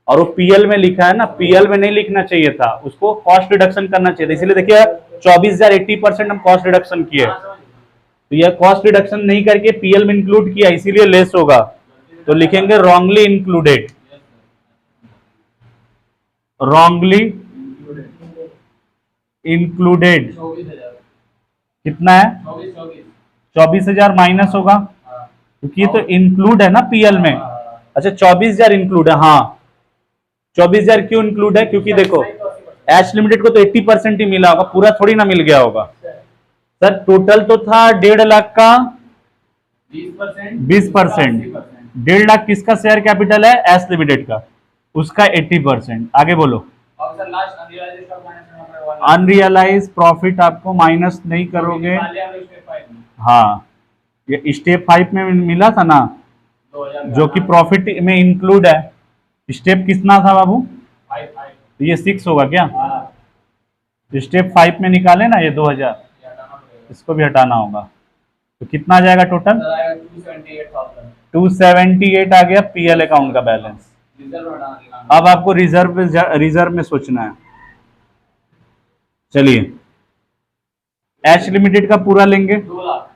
और वो पीएल में लिखा है ना, पीएल में नहीं लिखना चाहिए था, उसको कॉस्ट रिडक्शन करना चाहिए था। इसीलिए देखिए 24,000 80% हम कॉस्ट रिडक्शन किए, तो यह कॉस्ट रिडक्शन नहीं करके पीएल में इंक्लूड किया, इसीलिए लेस होगा। तो लिखेंगे रॉन्गली इंक्लूडेड, रॉन्गली इंक्लूडेड। कितना है? 24,000 माइनस होगा, क्योंकि ये तो इंक्लूड है ना पीएल में। अच्छा 24,000 इंक्लूड है, हाँ 24,000 क्यों इंक्लूड है? क्योंकि देखो एच लिमिटेड को तो 80% ही मिला होगा, पूरा थोड़ी ना मिल गया होगा। सर टोटल तो था 1.5 लाख का 20%। 1.5 लाख किसका शेयर कैपिटल है? एच लिमिटेड का। उसका 80%। आगे बोलो। और sir last unrealised stock minus करना पड़ेगा। अनरियलाइज प्रॉफिट आपको माइनस नहीं करोगे। हाँ, ये स्टेप 5 में मिला था ना, 2000 जो कि प्रॉफिट में इंक्लूड है। स्टेप कितना था बाबू? 5 तो ये 6 होगा क्या? स्टेप 5 में निकाले ना ये 2000, इसको भी हटाना होगा। तो कितना आ जाएगा टोटल? 278 आ गया पीएल अकाउंट का बैलेंस। अब आपको रिजर्व में सोचना है। चलिए, एच लिमिटेड का पूरा लेंगे। 2 लाख।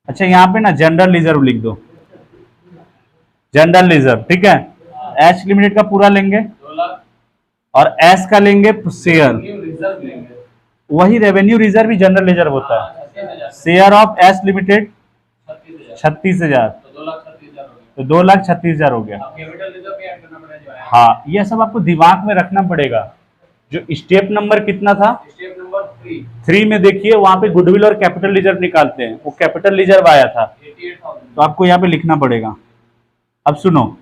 अच्छा, यहाँ पे ना जनरल रिजर्व लिख दो, जनरल रिजर्व, ठीक है। एच लिमिटेड का पूरा लेंगे 2 लाख और एस का लेंगे शेयर। रिजर्व लेंगे। वही रेवेन्यू रिजर्व ही जनरल रिजर्व होता है। शेयर ऑफ एस लिमिटेड 36,000, तो 2,36,000 हो गया। तो 2,36,000 हो गया। अब कैपिटल रिजर्व भी ऐड करना पड़ेगा। हाँ, ये सब आपको दिमाग में रखना पड़ेगा। जो स्टेप नंबर कितना था? स्टेप नंबर 3 में देखिए, वहां पे गुडविल और कैपिटल रिजर्व निकालते हैं, वो कैपिटल रिजर्व आया था, 88,000। तो आपको यहाँ पे लिखना पड़ेगा। अब सुनो,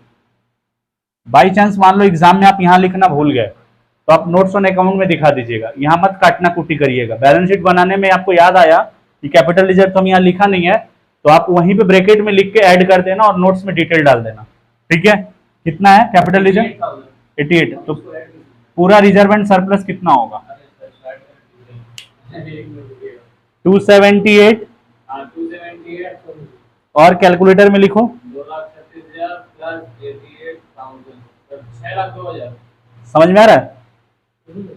बाई चांस मान लो एग्जाम में आप यहाँ लिखना भूल गए, तो आप नोट्स ऑन अकाउंट में दिखा दीजिएगा, यहाँ मत काटना कुटी करिएगा। बैलेंस शीट बनाने में आपको याद आया कि कैपिटल रिजर्व तो हम यहाँ लिखा नहीं है, तो आप वहीं पे ब्रैकेट में लिख के ऐड कर देना और नोट्स में डिटेल डाल देना, ठीक है। कितना है कैपिटल रिजर्व? 88। तो पूरा रिजर्व एंड सरप्लस कितना होगा? 278। और कैलकुलेटर में लिखो 2,36,000 प्लस 88,000, 6,02,000। समझ में आ रहा है?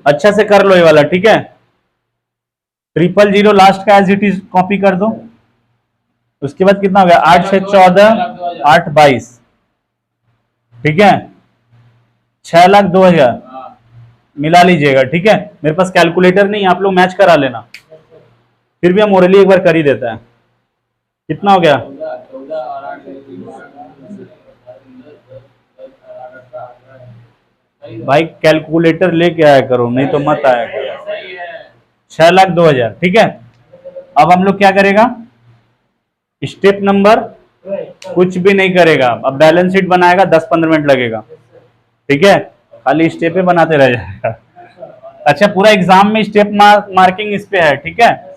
अच्छा से कर लो ये वाला, ठीक है। 000 लास्ट का एज इट इज कॉपी कर दो। उसके बाद कितना हो गया? 8 से 14, 8 22, ठीक है। 6,02,000 मिला लीजिएगा, ठीक है। मेरे पास कैलकुलेटर नहीं, आप लोग मैच करा लेना, फिर भी हम ओरली एक बार कर ही देता है। कितना हो गया? 14 और 8 भाई कैलकुलेटर लेके आया करो, नहीं तो मत आया करो। सही है। 6,02,000, ठीक है। अब हम लोग क्या करेगा? स्टेप नंबर कुछ भी नहीं करेगा, अब बैलेंस शीट बनाएगा, 10-15 मिनट लगेगा, ठीक है। खाली स्टेप बनाते रह जाएगा। अच्छा, पूरा एग्जाम में स्टेप मार्किंग इस पे है, ठीक है।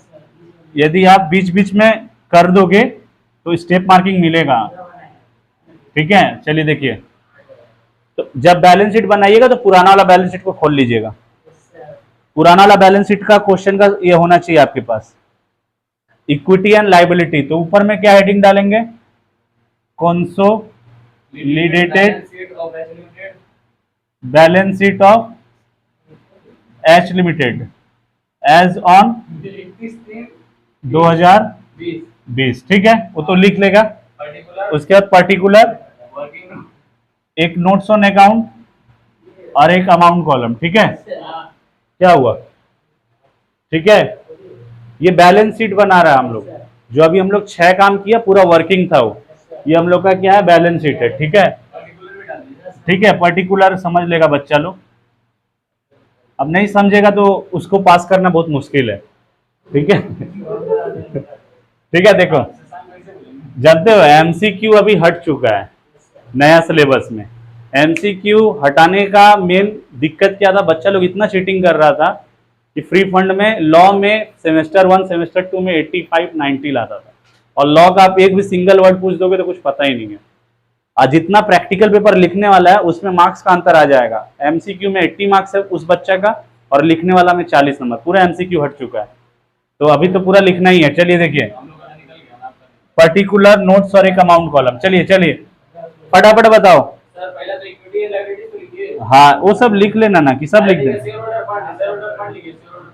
यदि आप बीच बीच में कर दोगे तो स्टेप मार्किंग मिलेगा, ठीक है। चलिए देखिए, तो जब बैलेंस शीट बनाइएगा तो पुराना वाला बैलेंस शीट को खोल लीजिएगा। पुराना वाला बैलेंस शीट का क्वेश्चन का ये होना चाहिए आपके पास, इक्विटी एंड लाइबिलिटी। तो ऊपर में क्या हेडिंग डालेंगे? Consolidated balance sheet of H limited as on 2020, ठीक है। वो तो लिख लेगा। उसके बाद पर्टिकुलर एक नोट्स ऑन अकाउंट और एक अमाउंट कॉलम, ठीक है। क्या हुआ? ठीक है, ये बैलेंस शीट बना रहा है हम लोग। जो अभी हम लोग 6 काम किया, पूरा वर्किंग था वो। ये हम लोग का क्या है? बैलेंस शीट है, ठीक है। ठीक है, पर्टिकुलर समझ लेगा बच्चा लोग। अब नहीं समझेगा तो उसको पास करना बहुत मुश्किल है, ठीक है। ठीक है, देखो, जानते हो एमसीक्यू अभी हट चुका है नया सिलेबस में। एमसीक्यू हटाने का मेन दिक्कत क्या था? बच्चा लोग इतना चीटिंग कर रहा था कि फ्री फंड में लॉ में सेमेस्टर 1 सेमेस्टर 2 में 85-90 लाता था, और लॉ का आप एक भी सिंगल वर्ड पूछ दोगे तो कुछ पता ही नहीं है। आज जितना प्रैक्टिकल पेपर लिखने वाला है उसमें मार्क्स का अंतर आ जाएगा। एमसीक्यू में 80 मार्क्स है उस बच्चा का, और लिखने वाला में 40 नंबर। पूरा एमसीक्यू हट चुका है, तो अभी तो पूरा लिखना ही है। चलिए देखिए, पर्टिकुलर नोट्स और एक अमाउंट कॉलम। चलिए चलिए फटाफट बताओ। सर पहले तो इक्विटी एंड लायबिलिटी तो लिखिए। हाँ, वो सब लिख लेना ना, कि सब लिख देना। Share holder fund, share holder fund लिखिए, शेयर होल्डर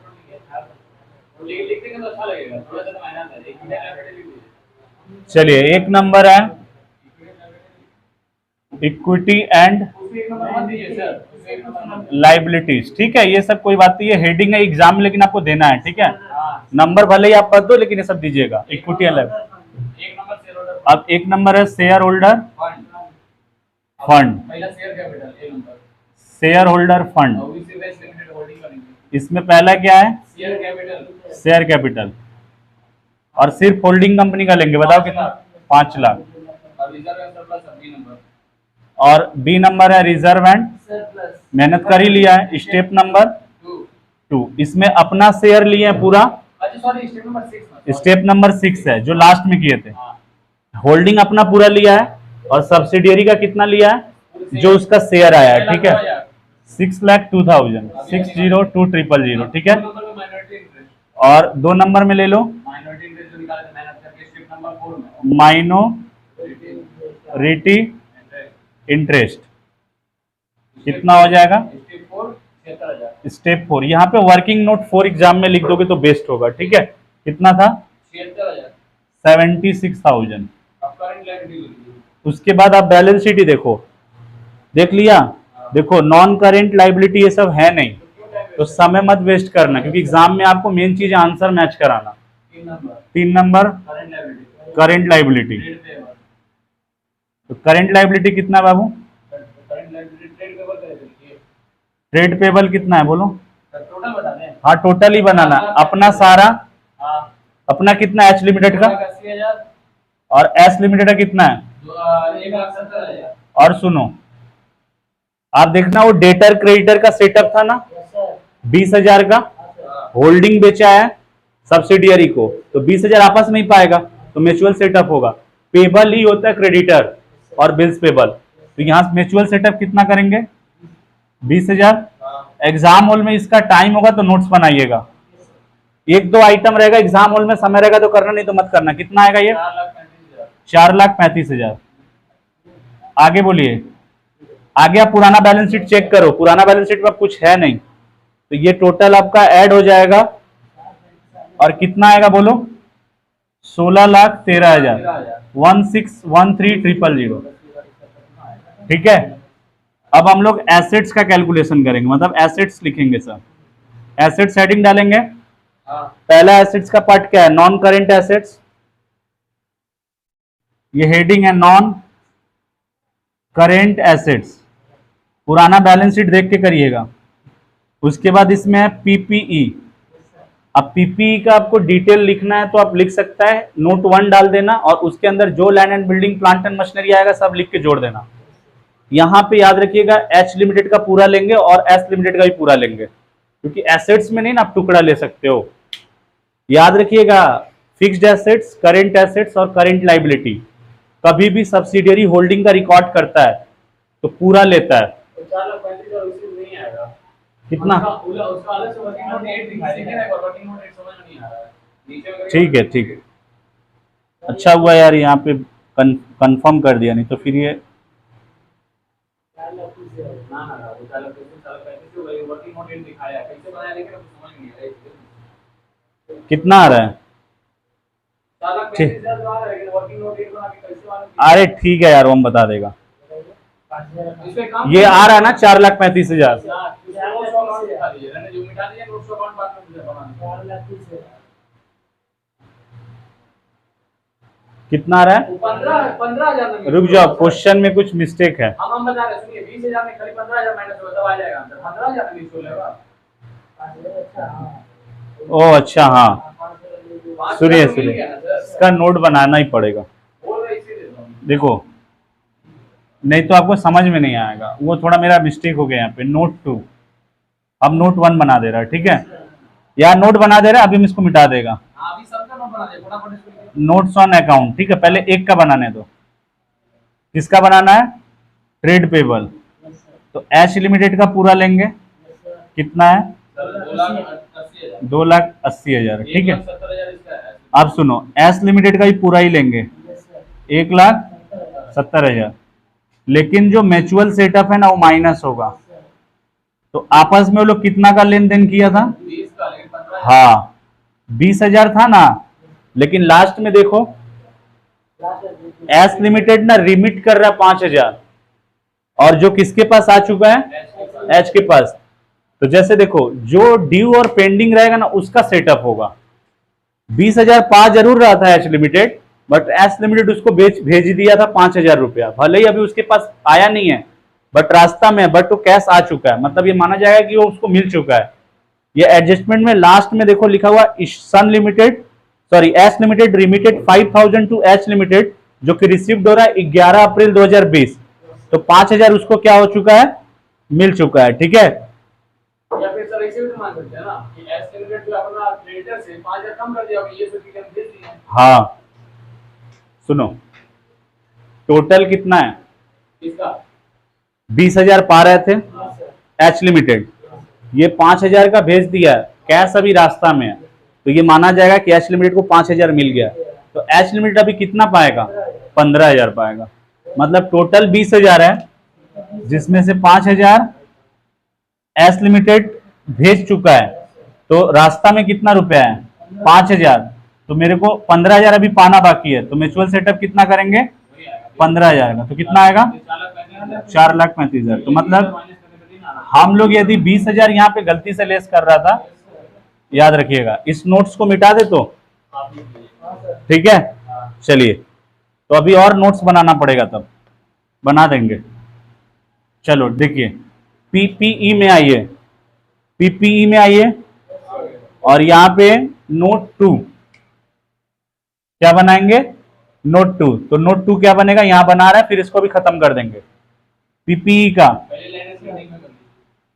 फंड लिखिए। लिख देंगे तो अच्छा लगेगा, थोड़ा सा तो मेहनत है। इक्विटी एंड लायबिलिटी लिख दीजिए। चलिए, एक नंबर है इक्विटी एंड उसमें एक नंबर मत दीजिए सर, उसमें एक नंबर मत। लाइबिलिटीज, ठीक है। ये सब कोई बात नहीं, ये हेडिंग है एग्जाम में, लेकिन आपको देना है, ठीक है। हां, नंबर भले ही आप पढ़ दो, लेकिन ये सब दीजिएगा। Equity and liability. एक नंबर शेयर होल्डर अब एक नंबर है शेयर होल्डर फंड। फंड, पहला शेयर कैपिटल एक नंबर, शेयर होल्डर फंड। और इसी वेस्ट लिमिटेड होल्डिंग करेंगे। इसमें पहला क्या है? Share capital, share capital. और सिर्फ होल्डिंग कंपनी का लेंगे, बताओ कितना? 5 लाख। और रिजर्व एंड सरप्लस 20 नंबर। और बी नंबर है रिजर्व एंड सर प्लस मेहनत कर ही लिया है। स्टेप नंबर 2, इसमें अपना शेयर लिए हैं पूरा। अच्छा sorry step number 6 step number 6 है जो लास्ट में किए थे। हाँ होल्डिंग अपना पूरा लिया है और सब्सिडियरी का कितना लिया है जो उसका शेयर आया है, ठीक है। 6,02,000 602,000, ठीक है। माइनॉरिटी इंटरेस्ट और 2 नंबर में ले लो माइनॉरिटी इंटरेस्ट जो निकाले थे मेहनत करके स्टेप नंबर 4 में माइनॉरिटी इंटरेस्ट कितना हो जाएगा। स्टेप 4 76,000 स्टेप 4 यहाँ पे वर्किंग नोट 4 एग्जाम में लिख दोगे तो बेस्ट होगा, ठीक है। कितना था 76,000 76,000। अब करंट लायबिलिटी उसके बाद आप बैलेंस शीट ही देखो, देख लिया। देखो नॉन करेंट लाइबिलिटी ये सब है नहीं, तो समय मत वेस्ट करना क्योंकि एग्जाम में आपको मेन चीज आंसर मैच कराना। 3 number current liability current liability. Trade payable तो करंट लाइबिलिटी कितना है बाबू। करंट लायबिलिटी ट्रेड पेबल का देखिए ट्रेड पेबल कितना है बोलो। टोटल बता दें। हाँ टोटल ही बनाना अपना सारा। हाँ अपना कितना एच लिमिटेड का 80,000 और एस लिमिटेड का कितना है। 1,70,000 और सुनो आप देखना वो डेटर क्रेडिटर का सेटअप था ना 20,000 का। होल्डिंग बेचा है सब्सिडियरी को तो 20,000 आपस में ही पाएगा तो म्यूचुअल सेटअप होगा। पेबल ही होता है क्रेडिटर और बिल्स पेबल, तो यहाँ म्यूचुअल सेटअप कितना करेंगे 20,000। एग्जाम हॉल में इसका टाइम होगा तो नोट्स बनाइएगा। 1-2 आइटम रहेगा एग्जाम हॉल में, समय रहेगा तो करना नहीं तो मत करना। कितना आएगा ये 4,35,000। आगे बोलिए। आगे आप पुराना बैलेंस शीट चेक करो, पुराना बैलेंस शीट में कुछ है नहीं तो ये टोटल आपका ऐड हो जाएगा और कितना आएगा बोलो 16,13,000 16,13,000, ठीक है। अब हम लोग एसेट्स का कैलकुलेशन करेंगे, मतलब एसेट्स लिखेंगे सर। एसेट्स हेडिंग डालेंगे। पहला एसेट्स का पार्ट क्या है नॉन करेंट एसेट्स, ये हेडिंग है नॉन करेंट एसेट्स। पुराना बैलेंस शीट देख के करिएगा। उसके बाद इसमें है पीपीई। अब पीपीई का आपको डिटेल लिखना है तो आप लिख सकता है नोट 1 डाल देना और उसके अंदर जो land and building plant and machinery आएगा सब लिख के जोड़ देना। यहाँ पे याद रखिएगा एच लिमिटेड का पूरा लेंगे और एस लिमिटेड का भी पूरा लेंगे क्योंकि एसेट्स में नहीं ना आप टुकड़ा ले सकते हो। याद रखिएगा फिक्स्ड एसेट्स, करेंट एसेट्स और करेंट लाइबिलिटी कभी भी सब्सिडियरी होल्डिंग का रिकॉर्ड करता है तो पूरा लेता है। 4,35,000 उसमें नहीं आएगा। कितना उसका अलग से वर्किंग नोट 8 दिखाई देगा और वर्किंग नोट 8 समझ में नहीं आ रहा है नीचे में। ठीक है ठीक है, अच्छा हुआ यार यहाँ पे कंफर्म कर दिया, नहीं तो फिर ये ना वो 4,35,000 वही वर्किंग नोट 8 दिखाया कैसे बनाया लेकिन अब समझ नहीं आ रहा है कितना आ रहा है। 4,35,000 जो आ रहा है लेकिन वर्किंग नोट 8 बना के कैसे वाला। अरे ठीक है यार वो हम बता देगा। ये आ रहा है ना 4,35,000। कितना आ रहा है 15,000। रुक जाओ क्वेश्चन में कुछ मिस्टेक है। हम बता रहे सुनिए 20,000 में खाली 15,000 माइनस होगा तब आ जाएगा आंसर। 15,000 में इसको लेगा। ओ अच्छा हाँ सुनिए सुनिए इसका नोट बनाना ही पड़ेगा। देखो नहीं तो आपको समझ में नहीं आएगा, वो थोड़ा मेरा मिस्टेक हो गया यहाँ पे। नोट 2 अब नोट 1 बना दे रहा है, ठीक है यार नोट बना दे रहा है, अभी हम इसको मिटा देगा। अभी सबका नोट बना दे फटाफट इसको। नोट्स ऑन अकाउंट, ठीक है पहले एक का बनाने दो। किसका बनाना है ट्रेड पेबल, तो एच लिमिटेड का पूरा लेंगे। कितना है 2,80,000, ठीक है। अब सुनो एस लिमिटेड का भी पूरा ही लेंगे 1,70,000, लेकिन जो म्यूचुअल सेटअप है ना वो माइनस होगा। तो आपस में वो लोग कितना का लेन देन किया था 20 का लेकिन 15,000 हाँ 20,000 था ना, लेकिन लास्ट में देखो एस लिमिटेड ना रिमिट कर रहा है 5,000 और जो किसके पास आ चुका है एच के पास। तो जैसे देखो जो ड्यू और पेंडिंग रहेगा ना उसका सेटअप होगा। 20,000 पा जरूर रहा था H limited but S limited उसको भेज दिया था 5,000 रुपया। भले ही अभी उसके पास आया नहीं है बट रास्ता में, बट वो कैश आ चुका है, मतलब ये माना जाएगा कि वो उसको मिल चुका है। ये एडजस्टमेंट में लास्ट में देखो लिखा हुआ sun limited sorry S limited remitted 5,000 to H limited जो कि रिसीव्ड हो रहा है 11 अप्रैल 2020। तो 5,000 उसको क्या हो चुका है, मिल चुका है। ठीक है, या फिर सर ऐसे भी तो मान सकते हैं ना कि एस लिमिटेड जो अपना क्रेडिटर से 5,000 कम कर दिया, ये सब चीजें भेज दी हैं। हाँ सुनो, टोटल कितना है, इसका 20,000 पा रहे थे हाँ सर। एच लिमिटेड, ये 5,000 का भेज दिया, कैश अभी रास्ता में है, तो ये माना जाएगा कि एच लिमिटेड को 5,000 मिल गया। तो एच लिमिटेड अभी कितना पाएगा, 15,000 पाएगा। मतलब टोटल 20,000 है, जिसमें से 5,000 एस लिमिटेड भेज चुका है। तो रास्ता में कितना रुपया है, 5,000, तो मेरे को 15,000 अभी पाना बाकी है। तो म्यूचुअल सेटअप कितना करेंगे, 15,000 का, तो कितना आएगा, 4,35,000। तो मतलब हम लोग यदि 20,000 यहाँ पे गलती से लेस कर रहा था, याद रखिएगा, इस नोट्स को मिटा दे तो ठीक है। चलिए, तो अभी और नोट्स बनाना पड़ेगा, तब बना देंगे। चलो देखिए, पीपीई में आइए, पीपीई में आइए, और यहाँ पे नोट 2 क्या बनाएंगे, नोट 2। तो नोट 2 क्या बनेगा, यहाँ बना रहा है, फिर इसको भी खत्म कर देंगे। पीपीई का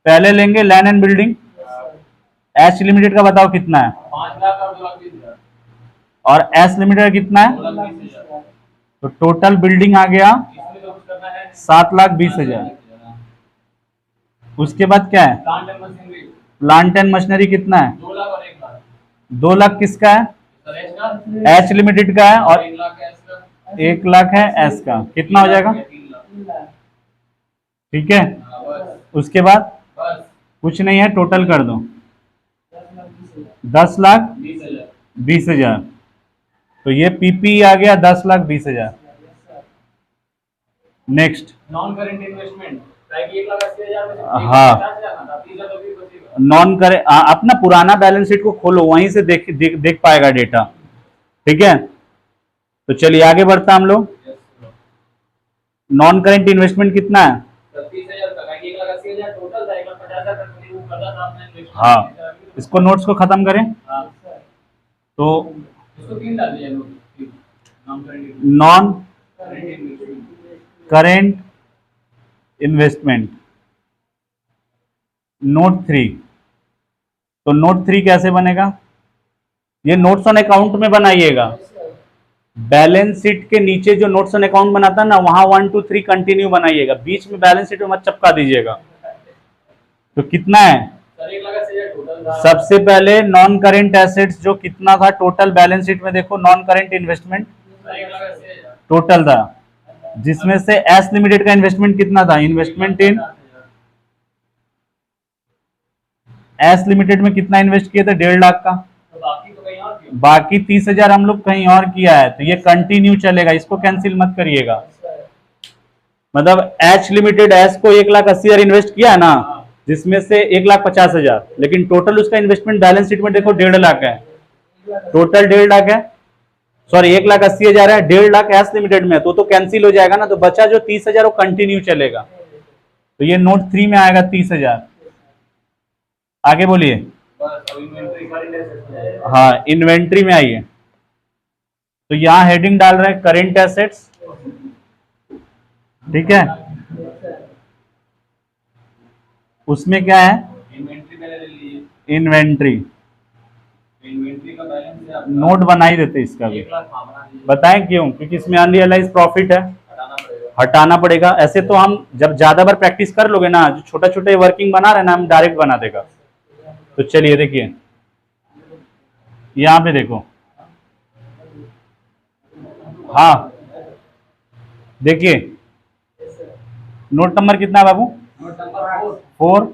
पहले लेंगे land and building, H limited का बताओ कितना है, 5 लाख और 2,20,000 और एस लिमिटेड कितना है, 2,20,000। तो टोटल बिल्डिंग आ गया इसमें तो कुछ करना है 7,20,000। उसके बाद क्या है, plant and machinery plant and machinery कितना है, 2 लाख और 1 लाख। 2 लाख किसका है, सर एच का एच लिमिटेड का है, और 1 लाख है एस का, 1 लाख है एस का। कितना हो जाएगा, 3 लाख। ठीक है। हाँ, बस उसके बाद बस कुछ नहीं है, टोटल कर दो 10,20,000। 20,000। तो ये पीपी आ गया 10,20,000। नेक्स्ट, नॉन करेंट इन्वेस्टमेंट, ताकि 1,80,000 में से हाँ। 50,000 था, 30,000 तो भी बचेगा। नॉन करे अपना पुराना बैलेंस शीट को खोलो, वहीं से देख पाएगा डेटा। ठीक है, तो चलिए आगे बढ़ता हम लोग। नॉन करेंट इन्वेस्टमेंट कितना है, 30,000 का, ताकि 1,80,000 टोटल था, 1,50,000 का वो करता था आपने इन्वेस्टमेंट। हाँ, इसको नोट्स को खत्म करें। हाँ तो इसको 3 डाल दिया note, non current non investment. Current investment note 3। तो नोट 3 कैसे बनेगा, ये नोट्स ऑन अकाउंट में बनाइएगा। बैलेंस शीट के नीचे जो नोट्स ऑन अकाउंट बनाता है ना, वहां 1 2 3 कंटिन्यू बनाइएगा, बीच में बैलेंस शीट में मत चपका दीजिएगा। तो कितना है, सर 1,80,000 टोटल था। सबसे पहले नॉन करेंट एसेट्स जो कितना था टोटल बैलेंस शीट में, देखो non current investment sir 1,80,000 total था, जिसमें से एस लिमिटेड का इन्वेस्टमेंट कितना था, इन्वेस्टमेंट इन एस लिमिटेड में कितना इन्वेस्ट किए थे, 1.5 लाख का। तो बाकी तो कहीं और किया। बाकी 30,000 हम लोग कहीं और किया है, तो ये कंटिन्यू चलेगा, इसको कैंसिल मत करिएगा। मतलब एच लिमिटेड एस को 1,80,000 इन्वेस्ट किया है ना, जिसमें से 1,50,000, लेकिन टोटल उसका इन्वेस्टमेंट बैलेंस शीट में देखो 1.5 लाख है, टोटल 1.5 लाख है, सॉरी 1,80,000 है, 1.5 लाख एस लिमिटेड में, तो कैंसिल हो जाएगा ना, तो बचा जो 30,000 वो कंटिन्यू चलेगा। तो ये नोट 3 में आएगा 30,000। आगे बोलिए। बस अब इन्वेंटरी करेंट एसेट्स में आएगा। हाँ, इन्वेंट्री में आइए, तो यहाँ हेडिंग डाल रहे हैं करेंट एसेट्स, ठीक है। उसमें क्या है, इन्वेंटरी पहले ले लीजिए। इन्वेंट्री, इन्वेंटरी का बैलेंस है नोट बना ही देते इसका भी। 1 लाख हाँ बना दीजिए। बताएं क्यों, क्योंकि इसमें अनरियलाइज प्रॉफिट है, हटाना पड़ेगा। हटाना पड़ेगा। ऐसे तो हम जब ज्यादा बार प्रैक्टिस कर लोगे ना, जो छोटा छोटा वर्किंग बना रहे हैं ना, हम डायरेक्ट बना देगा। तो चलिए देखिए, यहाँ पे देखो, हाँ देखिए, नोट नंबर कितना है बाबू, note number 4,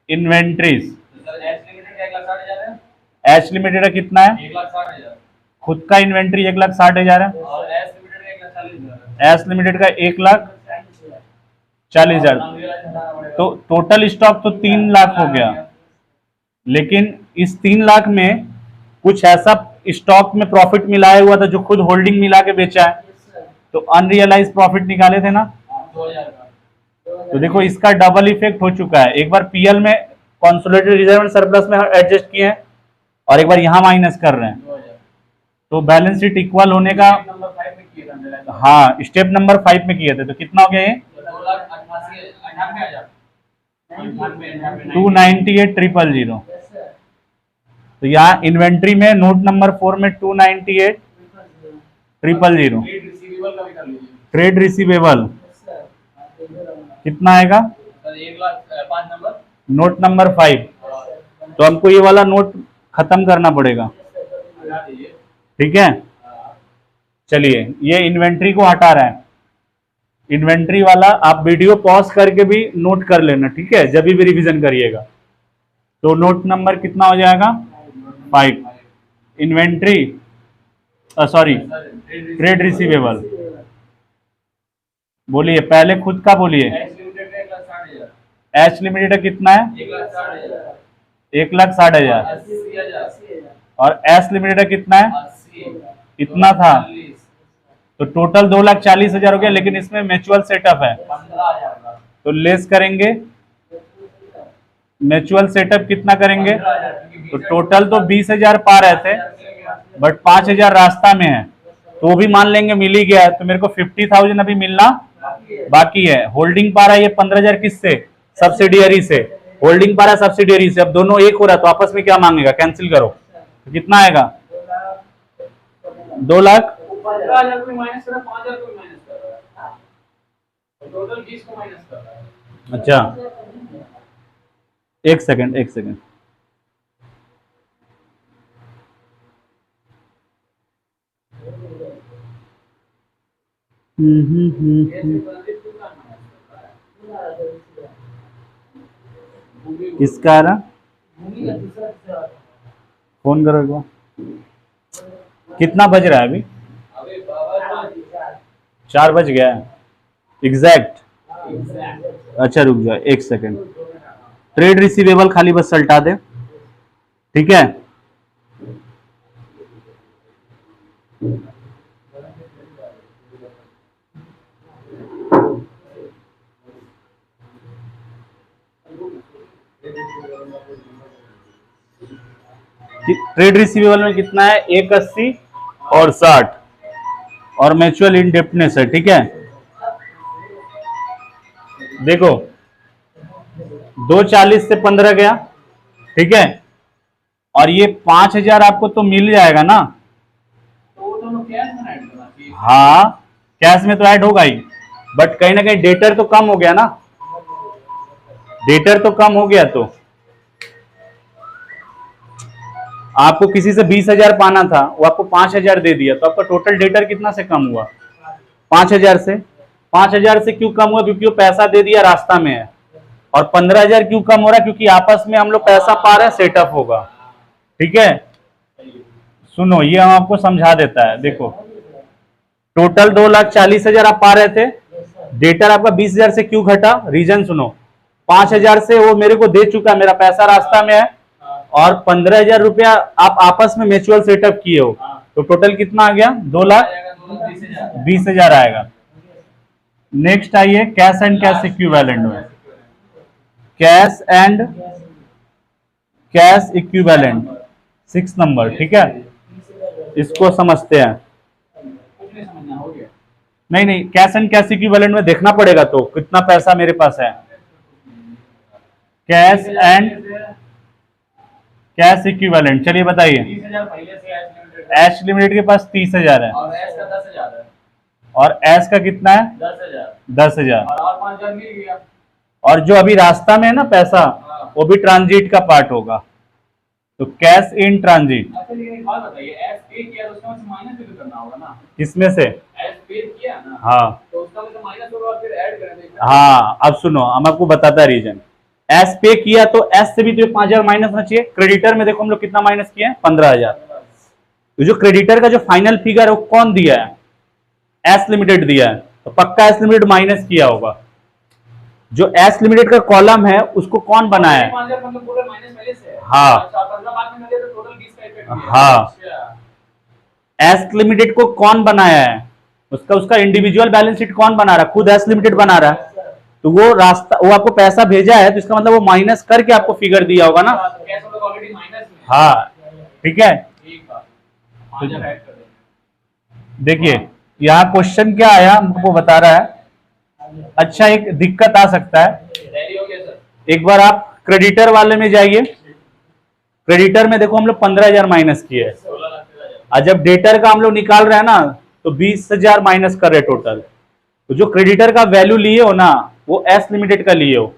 inventories. Sir H limited का 1,60,000 है। एच लिमिटेड का कितना है, 1,60,000 खुद का इन्वेंट्री 1,60,000 है, और एस लिमिटेड का 1,40,000 है। एस लिमिटेड का 1,40,000। तो टोटल स्टॉक तो 3 लाख हो गया, लेकिन इस 3 लाख में कुछ ऐसा स्टॉक में प्रॉफिट मिलाया हुआ था जो खुद होल्डिंग मिला के बेचा है, तो अनरियलाइज प्रॉफिट निकाले थे ना। 2,000 का। तो देखो इसका डबल इफेक्ट हो चुका है, एक बार पीएल में कंसोलिडेटेड रिजर्व एंड सरप्लस में एडजस्ट किए हैं, और एक बार यहाँ माइनस कर रहे हैं, 2,000 तो बैलेंस शीट इक्वल होने का नंबर 5 में किए थे अंडरलाइन तो हाँ स्टेप नंबर 5 में किए थे, तो कितना हो गया ये 2,88,98,000 298,000। तो यहाँ इन्वेंट्री में नोट नंबर 4 में 298,000। ट्रेड रिसीवेबल का भी कर लीजिए ट्रेड रिसीवेबल कितना आएगा, सर 1,05,000 नंबर नोट नंबर 5। तो हमको ये वाला नोट खत्म करना पड़ेगा, हटा दीजिए। ठीक है। चलिए ये इन्वेंट्री को हटा रहा है, इन्वेंट्री वाला आप वीडियो पॉज करके भी नोट कर लेना, ठीक है, जब भी रिवीजन करिएगा। तो नोट नंबर कितना हो जाएगा 5, इन्वेंट्री सॉरी ट्रेड रिसीवेबल। बोलिए पहले खुद का बोलिए। एच लिमिटेड का कितना है 1,60,000 और एस लिमिटेड का कितना है, इतना था, तो टोटल 2,40,000 हो गया। लेकिन इसमें म्यूचुअल सेटअप है, तो लेस करेंगे, म्यूचुअल सेटअप कितना करेंगे, तो टोटल तो 20,000 पा रहे थे, बट 5,000 रास्ता में है, तो भी मान लेंगे मिल ही गया है। तो मेरे को 50,000 अभी मिलना बाकी है। होल्डिंग पा रहा है ये 15,000 किससे, सब्सिडियरी से। होल्डिंग पा रहा है सब्सिडियरी से। अब दोनों एक हो रहा है तो आपस में क्या मांगेगा, कैंसिल करो, तो कितना आएगा 2 लाख। 15,000 को माइनस कर रहा है, 5,000 को माइनस कर रहा है, टोटल 20 को माइनस कर रहा है। अच्छा एक सेकंड किसका आ रहा, फोन करो एक बार। कितना बज रहा है अभी, 4 बज गया है एग्जैक्ट। अच्छा रुक जाओ 1 सेकंड, ट्रेड रिसीवेबल खाली बस सल्टा दे, ठीक है। ट्रेड रिसीवेबल में कितना है 180 और 60 और म्यूचुअल इंडेप्टनेस है, ठीक है। देखो 240 से 15 गया, ठीक है, और ये 5,000 आपको तो मिल जाएगा ना, तो वो दोनों कैश में ऐड करना चाहिए। हाँ कैश में तो ऐड होगा ही, बट कहीं ना कहीं डेटर तो कम हो गया ना, डेटर तो कम हो गया। तो आपको किसी से 20,000 पाना था, वो आपको 5,000 दे दिया, तो आपका टोटल डेटर कितना से कम हुआ 5,000 से। 5,000 से क्यों कम हुआ, क्योंकि वो पैसा दे दिया रास्ता में है। और 15,000 क्यों कम हो रहा है, क्योंकि आपस में हम लोग पैसा पा रहे हैं, सेटअप होगा, ठीक है। सुनो ये हम आपको समझा देता है। देखो टोटल 2,40,000 आप पा रहे थे, डेटर आपका 20,000 से क्यों घटा, रीजन सुनो। 5,000 से वो मेरे को दे चुका, मेरा पैसा रास्ता में है, और 15,000 रुपया आप आपस में म्यूचुअल सेटअप किए हो, तो टोटल कितना आ गया 2,20,000 आएगा। नेक्स्ट आइए कैश एंड कैश इक्विवेलेंट में, cash and cash equivalent 6 number, ठीक है। इसको समझते हैं। नहीं कैश एंड कैश इक्विवेलेंट में देखना पड़ेगा, तो कितना पैसा मेरे पास है। कैश एंड कैश इक्विवेलेंट, चलिए बताइए। 30,000 पहले से एच लिमिटेड के पास 30,000 है, और एस का 10,000 है, और एस का कितना है 10,000 10,000, और 5,000 मिल गया। और जो अभी रास्ता में है ना पैसा, वो भी ट्रांजिट का पार्ट होगा, तो कैश इन ट्रांजिट। अच्छा लेकिन एक बात बताइए, एस पे किया तो उसका माइनस भी तो करना होगा ना। किसमें से, एस पे किया ना, हाँ तो उसका मतलब माइनस होगा और फिर ऐड करेंगे। हाँ अब सुनो, हम आपको बताता है रीजन। एस पे किया तो एस से भी तो 5,000 माइनस होना चाहिए। क्रेडिटर में देखो हम लोग कितना माइनस किए हैं 15,000। तो जो क्रेडिटर का जो फाइनल फिगर है वो कौन दिया है, एस लिमिटेड दिया है, तो पक्का एस लिमिटेड माइनस किया होगा। जो एस लिमिटेड का कॉलम है उसको कौन बनाया है, 5,000 मतलब पूरा माइनस पहले से है। हाँ। अच्छा 15 बाद में मिले तो टोटल 20 का इफेक्ट है। हाँ। अच्छा एस लिमिटेड को कौन बनाया है, उसका इंडिविजुअल बैलेंस शीट कौन बना रहा है, खुद एस लिमिटेड बना रहा है। तो वो रास्ता, वो आपको पैसा भेजा है, तो इसका मतलब वो माइनस करके आपको फिगर दिया होगा ना। तो कैश हम लोग ऑलरेडी माइनस में है। हाँ ठीक है। ठीक है 5,000 ऐड कर देंगे। देखिए यहाँ क्वेश्चन क्या आया हमको बता रहा है। अच्छा, एक दिक्कत आ सकता है, रेडी हो गया सर। एक बार आप क्रेडिटर वाले में जाइए। क्रेडिटर में देखो हम लोग 15,000 माइनस किए है, 16 लाख का जाएगा। और जब डेटर का हम लोग निकाल रहे हैं ना तो 20,000 माइनस कर रहे टोटल। तो जो क्रेडिटर का वैल्यू लिए हो ना वो एस लिमिटेड का लिए हो,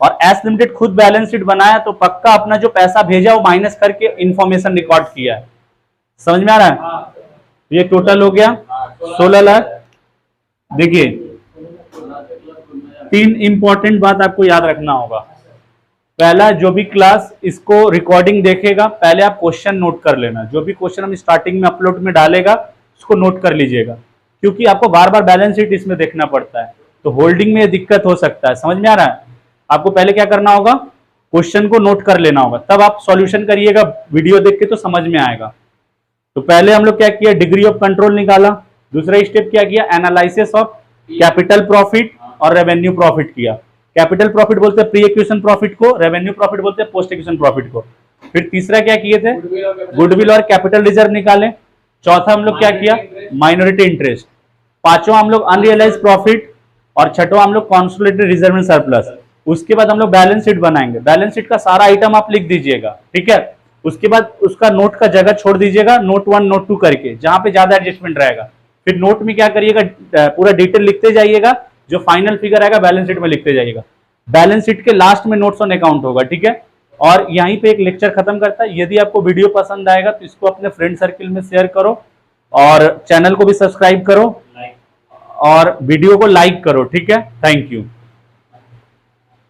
और एस लिमिटेड खुद बैलेंस शीट बनाया तो पक्का अपना जो पैसा भेजा वो माइनस करके इंफॉर्मेशन रिकॉर्ड किया है। समझ में आ रहा है? हाँ ये टोटल हो गया 16 लाख। देखिए 3 इंपॉर्टेंट बात आपको याद रखना होगा। पहला, जो भी क्लास इसको रिकॉर्डिंग देखेगा पहले आप क्वेश्चन नोट कर लेना। जो भी क्वेश्चन हम स्टार्टिंग में अपलोड में डालेगा उसको नोट कर लीजिएगा, क्योंकि आपको बार बार बैलेंस शीट इसमें देखना पड़ता है, तो होल्डिंग में दिक्कत हो सकता है। समझ में आ रहा है? आपको पहले क्या करना होगा, क्वेश्चन को नोट कर लेना होगा, तब आप सॉल्यूशन करिएगा। वीडियो देख के तो समझ में आएगा। तो पहले हम लोग क्या किया, डिग्री ऑफ कंट्रोल निकाला। दूसरा स्टेप क्या किया, एनालिसिस ऑफ कैपिटल प्रॉफिट और रेवेन्यू प्रॉफिट किया। कैपिटल प्रॉफिट बोलते हैं प्री एक्विजिशन प्रॉफिट को, रेवेन्यू प्रॉफिट बोलते हैं पोस्ट एक्विजिशन प्रॉफिट को। फिर तीसरा क्या किए थे, गुडविल और कैपिटल रिजर्व निकाले। चौथा हम लोग क्या किया, माइनॉरिटी इंटरेस्ट। पांचवा हम लोग अनरियलाइज प्रॉफिट, और छठवा हम लोग कॉन्सोलिडेटेड रिजर्व एंड सरप्लस। उसके बाद हम लोग बैलेंस शीट बनाएंगे। बैलेंस शीट का सारा आइटम आप लिख दीजिएगा, ठीक है। उसके बाद उसका नोट का जगह छोड़ दीजिएगा, नोट 1 नोट 2 करके, जहां पे ज्यादा एडजस्टमेंट रहेगा। फिर नोट में क्या करिएगा, पूरा डिटेल लिखते जाइएगा, जो फाइनल फिगर आएगा बैलेंस शीट में लिखते जाइएगा। बैलेंस शीट के लास्ट में नोट्स ऑन अकाउंट होगा, ठीक है। और यहीं पे एक लेक्चर खत्म करता है। यदि आपको वीडियो पसंद आएगा तो इसको अपने फ्रेंड सर्किल में शेयर करो, और चैनल को भी सब्सक्राइब करो, और वीडियो को लाइक करो, ठीक है। Thank you.